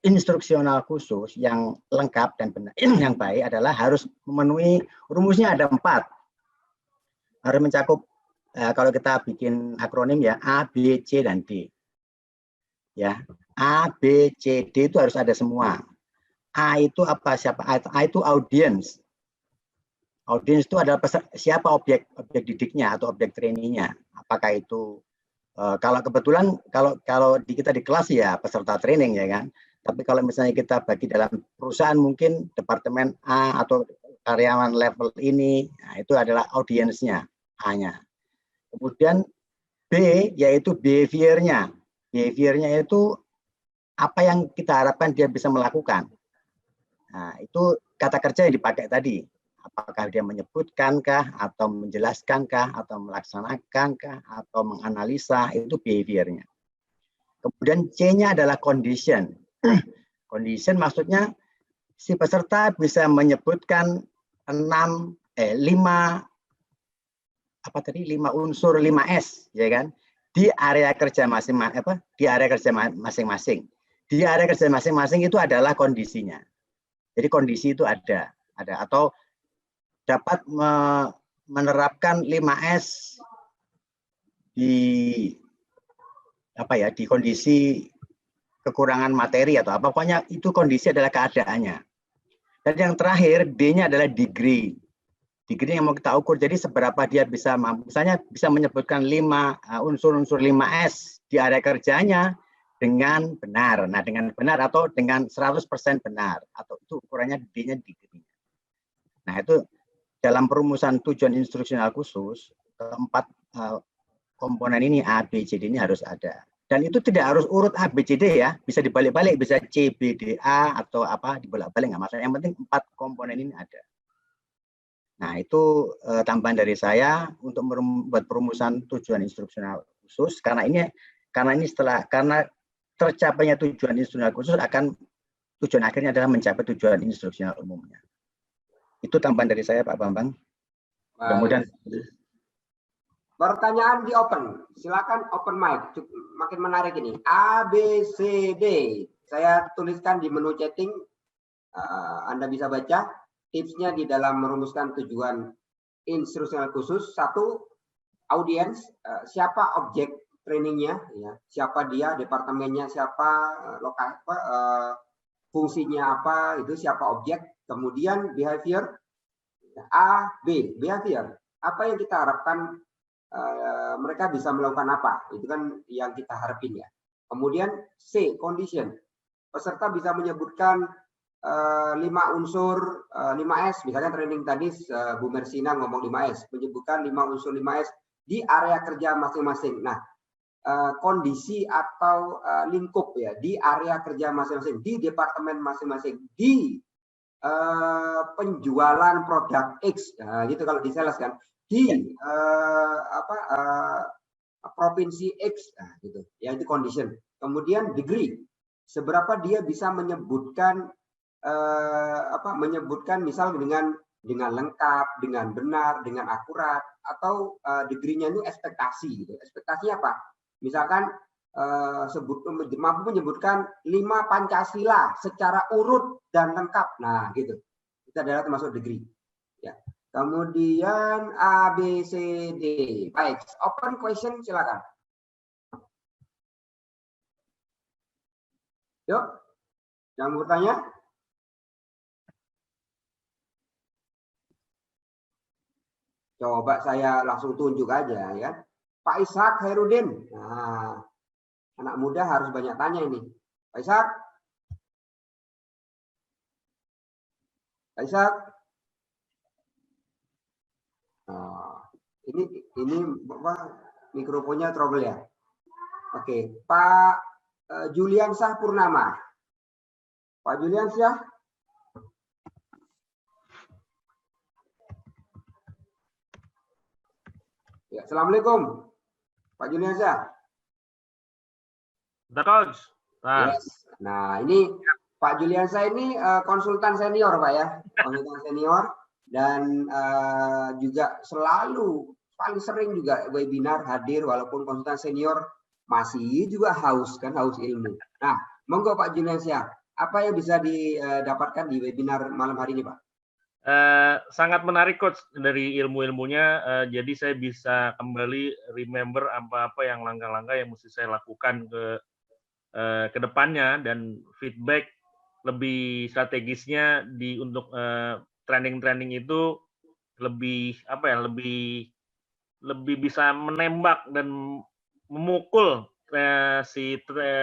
instruksional khusus yang lengkap dan benar, yang baik adalah harus memenuhi rumusnya ada 4. Harus mencakup kalau kita bikin akronim ya A, B, C dan D. Ya, A, B, C, D itu harus ada semua. A itu apa? Siapa? A itu audience. Audience itu adalah siapa objek didiknya atau objek trainingnya. Apakah itu kalau kebetulan kalau kita di kelas ya peserta training ya kan. Tapi kalau misalnya kita bagi dalam perusahaan mungkin departemen A atau karyawan level ini, nah itu adalah audiensnya A-nya. Kemudian B yaitu behavior-nya. Behavior-nya itu apa yang kita harapkan dia bisa melakukan. Nah, itu kata kerja yang dipakai tadi. Apakah dia menyebutkankah, atau menjelaskankah, atau melaksanakankah, atau menganalisa, itu behavior-nya. Kemudian C-nya adalah condition. Condition maksudnya si peserta bisa menyebutkan 5 unsur 5S, ya kan? Di area kerja masing-masing, di area kerja masing-masing. Di area kerja masing-masing itu adalah kondisinya. Jadi kondisi itu ada atau dapat menerapkan 5S di di kondisi kekurangan materi atau apa, pokoknya itu kondisi adalah keadaannya. Dan yang terakhir D-nya adalah degree. Degree yang mau kita ukur, jadi seberapa dia bisa mampu, misalnya bisa menyebutkan 5 unsur-unsur 5S di area kerjanya dengan benar. Nah, dengan benar atau dengan 100% benar, atau itu ukurannya D-nya degree. Nah, itu dalam perumusan tujuan instruksional khusus, keempat komponen ini A, B, C, D ini harus ada. Dan itu tidak harus urut A, B, C, D ya, bisa dibalik-balik, bisa C, B, D, A atau apa dibolak-balik nggak masalah. Yang penting 4 komponen ini ada. Nah, itu tambahan dari saya untuk membuat perumusan tujuan instruksional khusus karena tercapainya tujuan instruksional khusus tujuan akhirnya adalah mencapai tujuan instruksional umumnya. Itu tambahan dari saya, Pak Bambang. Mudah-mudahan. Pertanyaan di open, silakan open mic. Makin menarik ini. A, B, C, D. Saya tuliskan di menu chatting. Anda bisa baca tipsnya di dalam merumuskan tujuan instruksional khusus. 1, audiens, siapa objek trainingnya, ya, siapa dia, departemennya siapa, fungsinya apa, itu siapa objek. Kemudian behavior, A, B, behavior. Apa yang kita harapkan mereka bisa melakukan apa? Itu kan yang kita harapin ya. Kemudian C, condition. Peserta bisa menyebutkan 5 unsur 5S, misalnya training tadi Bu Mersina ngomong 5S, menyebutkan 5 unsur 5S di area kerja masing-masing. Nah, kondisi atau lingkup ya di area kerja masing-masing, di departemen masing-masing, di penjualan produk X, gitu kalau di sales kan, di provinsi X, gitu ya, itu condition. Kemudian degree, seberapa dia bisa menyebutkan menyebutkan misal dengan lengkap, dengan benar, dengan akurat, atau degree-nya itu ekspektasi gitu. Ekspektasinya apa? Misalkan mampu menyebutkan 5 Pancasila secara urut dan lengkap. Nah, gitu. Itu adalah termasuk degree. Ya. Kemudian A, B, C, D. Baik, open question silakan. Yuk, yang bertanya. Coba saya langsung tunjuk aja ya. Pak Ishak Hairudin. Nah, anak muda harus banyak tanya ini. Pak Ishak. Pak Ishak. Ini mikrofonnya trouble ya. Oke, Pak Juliansyah Purnama. Pak Juliansyah. Ya, Assalamualaikum, Pak Juliansyah. Coach. Yes. Nah, ini Pak Juliansyah ini konsultan senior, Pak ya, konsultan senior, dan juga selalu paling sering juga webinar hadir, walaupun konsultan senior masih juga haus ilmu. Nah, monggo Pak Juliansyah, apa yang bisa didapatkan di webinar malam hari ini, Pak? Sangat menarik Coach dari ilmu-ilmunya, jadi saya bisa kembali remember apa-apa yang langkah-langkah yang mesti saya lakukan ke depannya, dan feedback lebih strategisnya untuk training itu lebih lebih bisa menembak dan memukul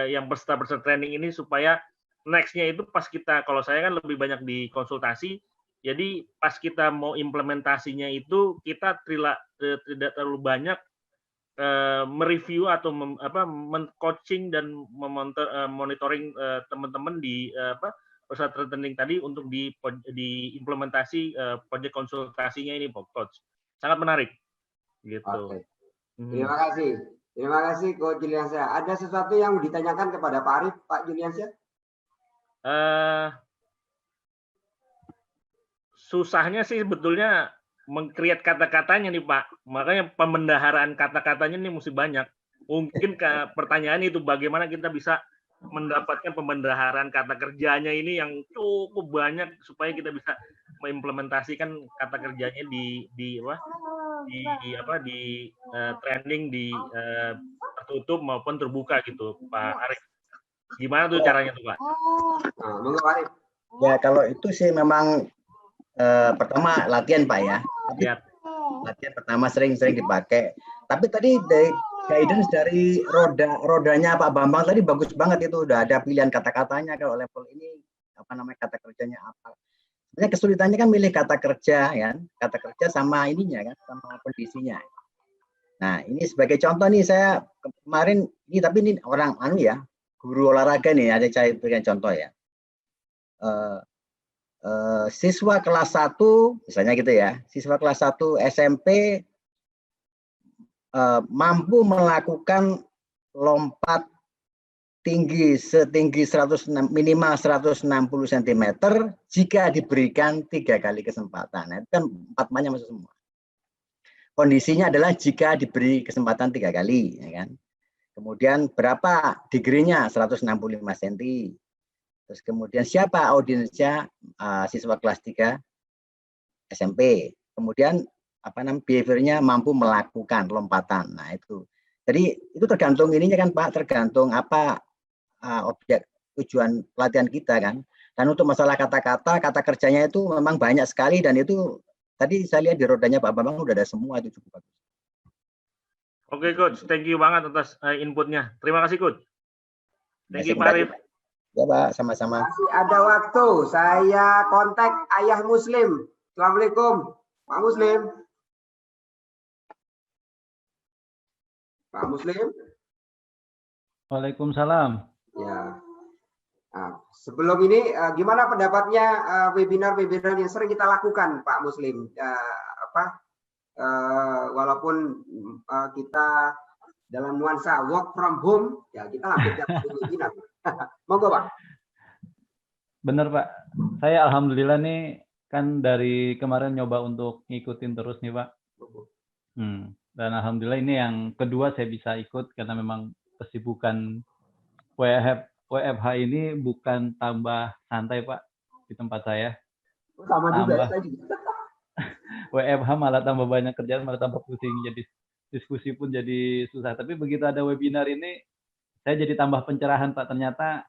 yang peserta training ini, supaya next-nya itu pas kita, kalau saya kan lebih banyak di konsultasi, jadi pas kita mau implementasinya itu kita tidak terlalu banyak mereview atau men-coaching dan monitoring teman-teman di peserta training tadi untuk diimplementasi project konsultasinya ini, Coach. Sangat menarik. Gitu. Oke. Terima kasih Coach Juliansyah. Ada sesuatu yang ditanyakan kepada Pak Arif, Pak Juliansyah? Susahnya sih sebetulnya meng-create kata-katanya nih Pak. Makanya pembendaharaan kata-katanya ini mesti banyak. Mungkin pertanyaan itu bagaimana kita bisa mendapatkan pembendaharaan kata kerjanya ini yang cukup banyak supaya kita bisa mengimplementasikan kata kerjanya di training di tertutup maupun terbuka gitu, Pak Arif. Gimana tuh caranya tuh Pak? Monggo Pak Arif. Ya kalau itu sih memang pertama latihan Pak ya. Latihan pertama sering-sering dipakai. Tapi tadi dari guidance dari rodanya Pak Bambang tadi bagus banget, itu udah ada pilihan kata-katanya. Kalau level ini kata kerjanya apa. Sebenarnya kesulitannya kan milih kata kerja ya, kata kerja sama ininya kan, sama kondisinya. Nah, ini sebagai contoh nih, saya kemarin ini orang guru olahraga nih, ada saya berikan contoh ya. Siswa kelas 1 misalnya gitu ya, siswa kelas 1 SMP mampu melakukan lompat setinggi minimal 160 cm jika diberikan 3 kali kesempatan. Nah, itu kan 4-nya masuk semua. Kondisinya adalah jika diberi kesempatan 3 kali, ya kan. Kemudian berapa degree-nya? 165 cm. Terus kemudian siapa audiensnya? Siswa kelas 3 SMP. Kemudian behavior-nya mampu melakukan lompatan. Nah, itu. Jadi itu tergantung ininya kan Pak, tergantung apa objek tujuan pelatihan kita kan. Dan untuk masalah kata-kata, kata kerjanya itu memang banyak sekali dan itu tadi saya lihat di rodanya Pak Bambang udah ada semua, itu cukup bagus. Oke Coach, thank you banget atas inputnya. Terima kasih Coach. Thank you Pak Arif. Ya Pak, sama-sama. Masih ada waktu, saya kontak Ayah Muslim. Assalamualaikum, Pak Muslim. Pak Muslim. Waalaikumsalam. Ya. Nah, sebelum ini gimana pendapatnya webinar-webinar yang sering kita lakukan, Pak Muslim? Walaupun kita dalam nuansa work from home, ya kita hampir tiap hari webinar. Monggo Pak. Bener Pak. Saya alhamdulillah nih kan dari kemarin nyoba untuk ngikutin terus nih Pak. Dan alhamdulillah ini yang kedua saya bisa ikut karena memang kesibukan WFH ini bukan tambah santai Pak di tempat saya. Sama juga tambah, WFH malah tambah banyak kerjaan, malah tambah pusing. Jadi diskusi pun jadi susah. Tapi begitu ada webinar ini, saya jadi tambah pencerahan Pak. Ternyata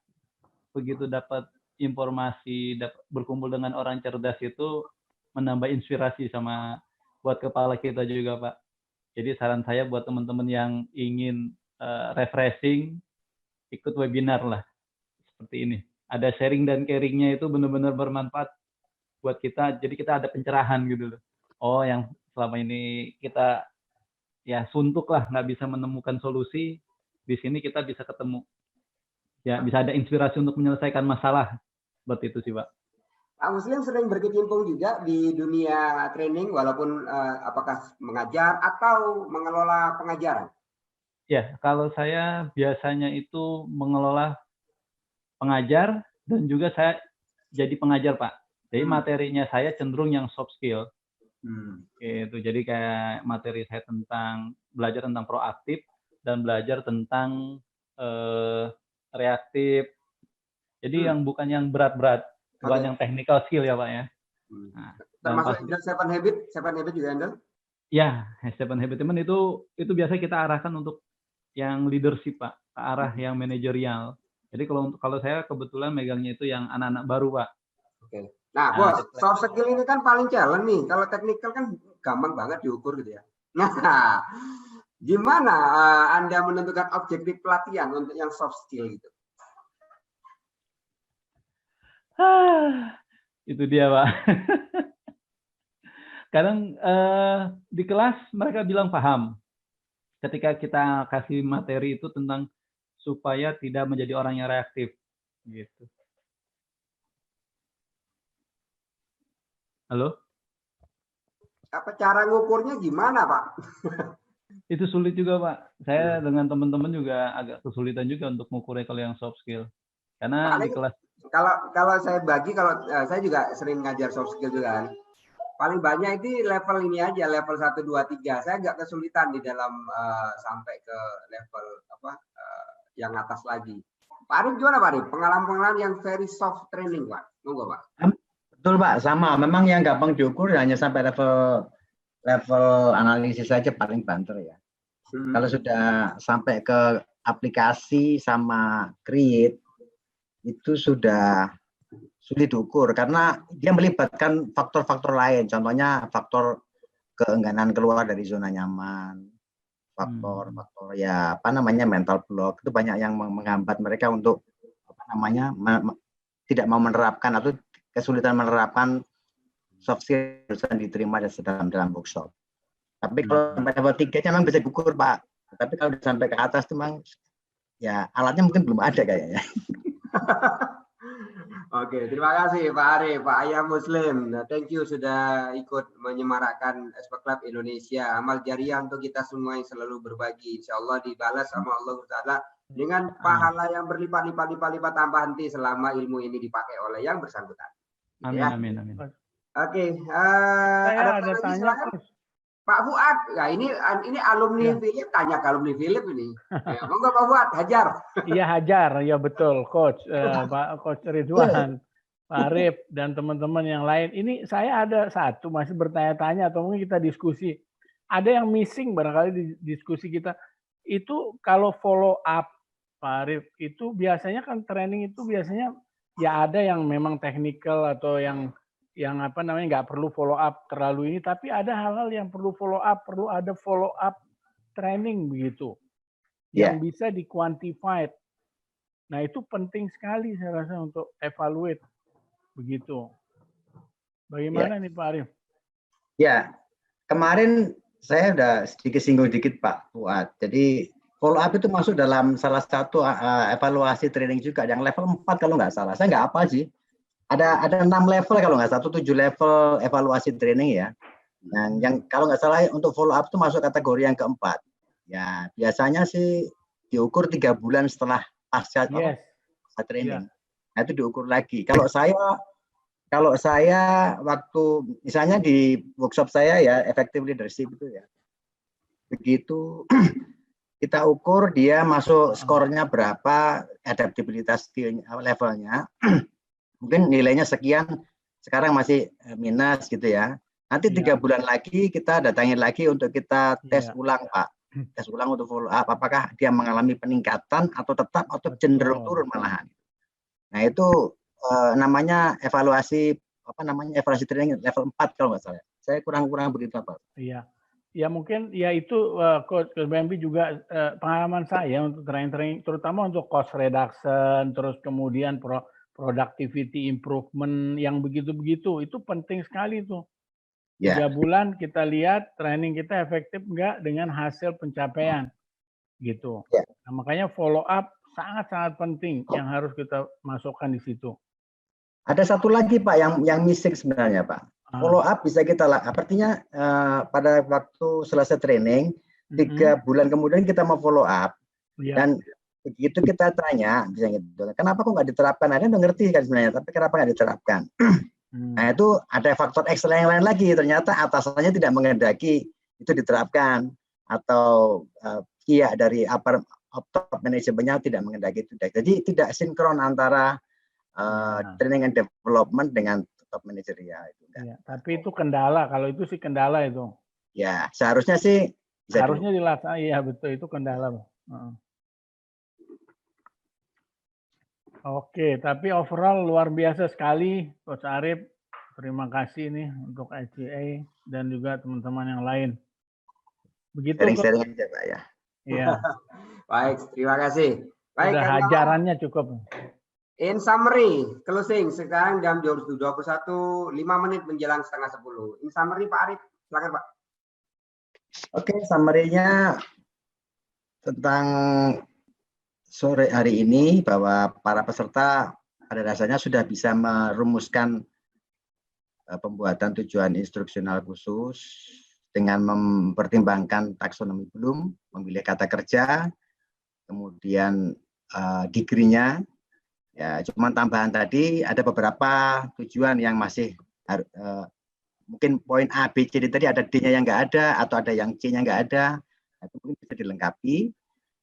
begitu dapat informasi, berkumpul dengan orang cerdas itu menambah inspirasi sama buat kepala kita juga Pak. Jadi saran saya buat teman-teman yang ingin refreshing, ikut webinar lah seperti ini. Ada sharing dan caringnya itu benar-benar bermanfaat buat kita. Jadi kita ada pencerahan gitu loh. Oh, yang selama ini kita ya suntuk lah, nggak bisa menemukan solusi. Di sini kita bisa ketemu. Ya, bisa ada inspirasi untuk menyelesaikan masalah. Seperti itu sih, Pak. Pak Muslim sering berkecimpung juga di dunia training, walaupun apakah mengajar atau mengelola pengajaran? Ya, kalau saya biasanya itu mengelola pengajar dan juga saya jadi pengajar, Pak. Jadi materinya saya cenderung yang soft skill. Gitu. Jadi kayak materi saya tentang belajar tentang proaktif dan belajar tentang reaktif. Jadi yang bukan yang berat-berat, bukan yang technical skill ya Pak ya. Nah, termasuk Seven Habit juga handle? Ya, Seven Habit teman itu biasa kita arahkan untuk yang leadership Pak, ke arah yang manajerial. Jadi kalau saya kebetulan megangnya itu yang anak-anak baru Pak. Oke. Nah, Bos, soft skill ini kan paling challenge nih. Kalau technical kan gampang banget diukur gitu ya. Nah, gimana Anda menentukan objektif pelatihan untuk yang soft skill itu? Itu dia Pak. Kadang di kelas mereka bilang paham. Ketika kita kasih materi itu tentang supaya tidak menjadi orang yang reaktif, gitu. Halo? Apa cara ngukurnya gimana, Pak? Itu sulit juga, Pak. Saya dengan teman-teman juga agak kesulitan juga untuk mengukurnya kalau yang soft skill. Karena paling, di kelas kalau saya bagi, kalau saya juga sering ngajar soft skill juga kan. Paling banyak itu level ini aja, level 1 2 3. Saya agak kesulitan di dalam sampai ke level yang atas lagi. Pak Arif gimana Pak Arif? Pengalaman-pengalaman yang very soft training, Pak. Monggo, Pak. Betul Pak, sama. Memang yang gampang diukur hanya sampai level analisis saja paling banter ya. Kalau sudah sampai ke aplikasi sama create itu sudah sulit diukur karena dia melibatkan faktor-faktor lain. Contohnya faktor keengganan keluar dari zona nyaman, faktor ya mental block, itu banyak yang menghambat mereka untuk tidak mau menerapkan atau kesulitan menerapkan soft skill yang diterima dalam workshop. Tapi kalau sampai level 3 memang bisa diukur Pak. Tapi kalau sampai ke atas itu memang ya alatnya mungkin belum ada kayaknya. Oke, terima kasih Pak Arif, Pak Ayah Muslim. Thank you sudah ikut menyemarakkan Aspek Club Indonesia. Amal jariah untuk kita semua yang selalu berbagi. Insya Allah dibalas sama Allah Ta'ala dengan pahala yang berlipat-lipat tanpa henti selama ilmu ini dipakai oleh yang bersangkutan. Gitu Amin, ya. amin, amin. Oke, Saya ada lagi, tanya, silakan. Coach. Pak Fuad, nah ini alumni Ya. Philip, tanya ke alumni Philip ini. Ya, monggo Pak Fuad, hajar. Iya hajar, ya betul, Coach. Pak Coach Ridwan, Pak Arif, dan teman-teman yang lain. Ini saya ada satu masih bertanya-tanya atau mungkin kita diskusi. Ada yang missing barangkali di diskusi kita. Itu kalau follow up, Pak Arif, itu biasanya kan training itu biasanya ya ada yang memang technical atau yang apa namanya nggak perlu follow up terlalu ini, tapi ada hal-hal yang perlu follow up, perlu ada follow up training begitu yang bisa di-quantified. Nah, itu penting sekali saya rasa untuk evaluate begitu. Bagaimana nih Pak Arif? Ya, kemarin saya udah sedikit singgung dikit Pak Fuad. Jadi follow up itu masuk dalam salah satu evaluasi training juga yang level 4 kalau nggak salah. Saya nggak apa sih. Ada 6 level kalau nggak salah, 7 level evaluasi training ya. Yang kalau nggak salah untuk follow up itu masuk kategori yang keempat. Ya, biasanya sih diukur 3 bulan setelah pasca training. Nah, itu diukur lagi. Kalau saya waktu misalnya di workshop saya ya effective leadership itu ya. Begitu kita ukur dia masuk skornya berapa, adaptabilitas levelnya. Mungkin nilainya sekian, sekarang masih minus gitu ya. Nanti 3 bulan lagi kita datangin lagi untuk kita tes ulang Pak. Tes ulang untuk follow up, apakah dia mengalami peningkatan atau tetap atau cenderung turun malahan. Nah itu namanya evaluasi training level 4 kalau nggak salah. Saya kurang begitu Pak. Iya. Ya mungkin ya itu Coach BMP juga pengalaman saya untuk training terutama untuk cost reduction, terus kemudian productivity improvement yang begitu-begitu itu penting sekali tuh. 3 bulan kita lihat training kita efektif enggak dengan hasil pencapaian gitu. Nah, makanya follow up sangat-sangat penting yang harus kita masukkan di situ. Ada satu lagi Pak yang missing sebenarnya Pak. Follow up bisa kita artinya pada waktu selesai training 3 bulan kemudian kita mau follow up dan begitu kita tanya misalnya gitu, kenapa kok nggak diterapkan? Ada udah ngerti kan sebenarnya, tapi kenapa nggak diterapkan? Nah itu ada faktor X yang lain lagi, ternyata atasannya tidak menghendaki itu diterapkan atau pihak dari top manajemennya tidak menghendaki itu. Jadi tidak sinkron antara training and development dengan top manajerial itu. Ya, tapi itu kendala, kalau itu sih kendala itu. Ya seharusnya sih bisa harusnya dilaksanakan, iya betul itu kendala. Oke, tapi overall luar biasa sekali Coach Arif. Terima kasih nih untuk ICA dan juga teman-teman yang lain. Begitu sering-sering aja Pak ya. Iya. Baik, terima kasih. Baik, udah hajarannya cukup. In summary, closing sekarang jam 21, 5 menit menjelang 9:30. In summary Pak Arif, silakan Pak. Oke, summary-nya tentang sore hari ini bahwa para peserta pada dasarnya sudah bisa merumuskan pembuatan tujuan instruksional khusus dengan mempertimbangkan taksonomi Bloom, memilih kata kerja, kemudian degree-nya. Ya, cuma tambahan tadi ada beberapa tujuan yang masih mungkin poin A, B, C tadi ada D-nya yang nggak ada atau ada yang C-nya nggak ada, itu mungkin bisa dilengkapi.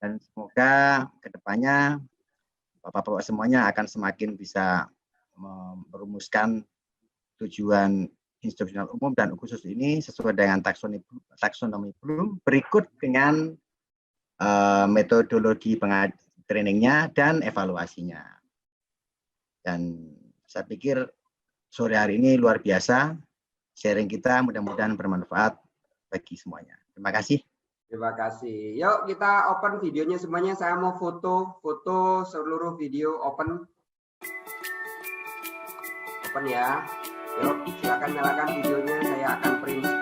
Dan semoga kedepannya Bapak-Bapak semuanya akan semakin bisa merumuskan tujuan instruksional umum dan khusus ini sesuai dengan taksonomi Bloom berikut dengan metodologi trainingnya dan evaluasinya. Dan saya pikir sore hari ini luar biasa sharing kita, mudah-mudahan bermanfaat bagi semuanya. Terima kasih. Terima kasih. Yuk kita open videonya semuanya. Saya mau foto seluruh video open. Open ya. Yuk silakan nyalakan videonya. Saya akan print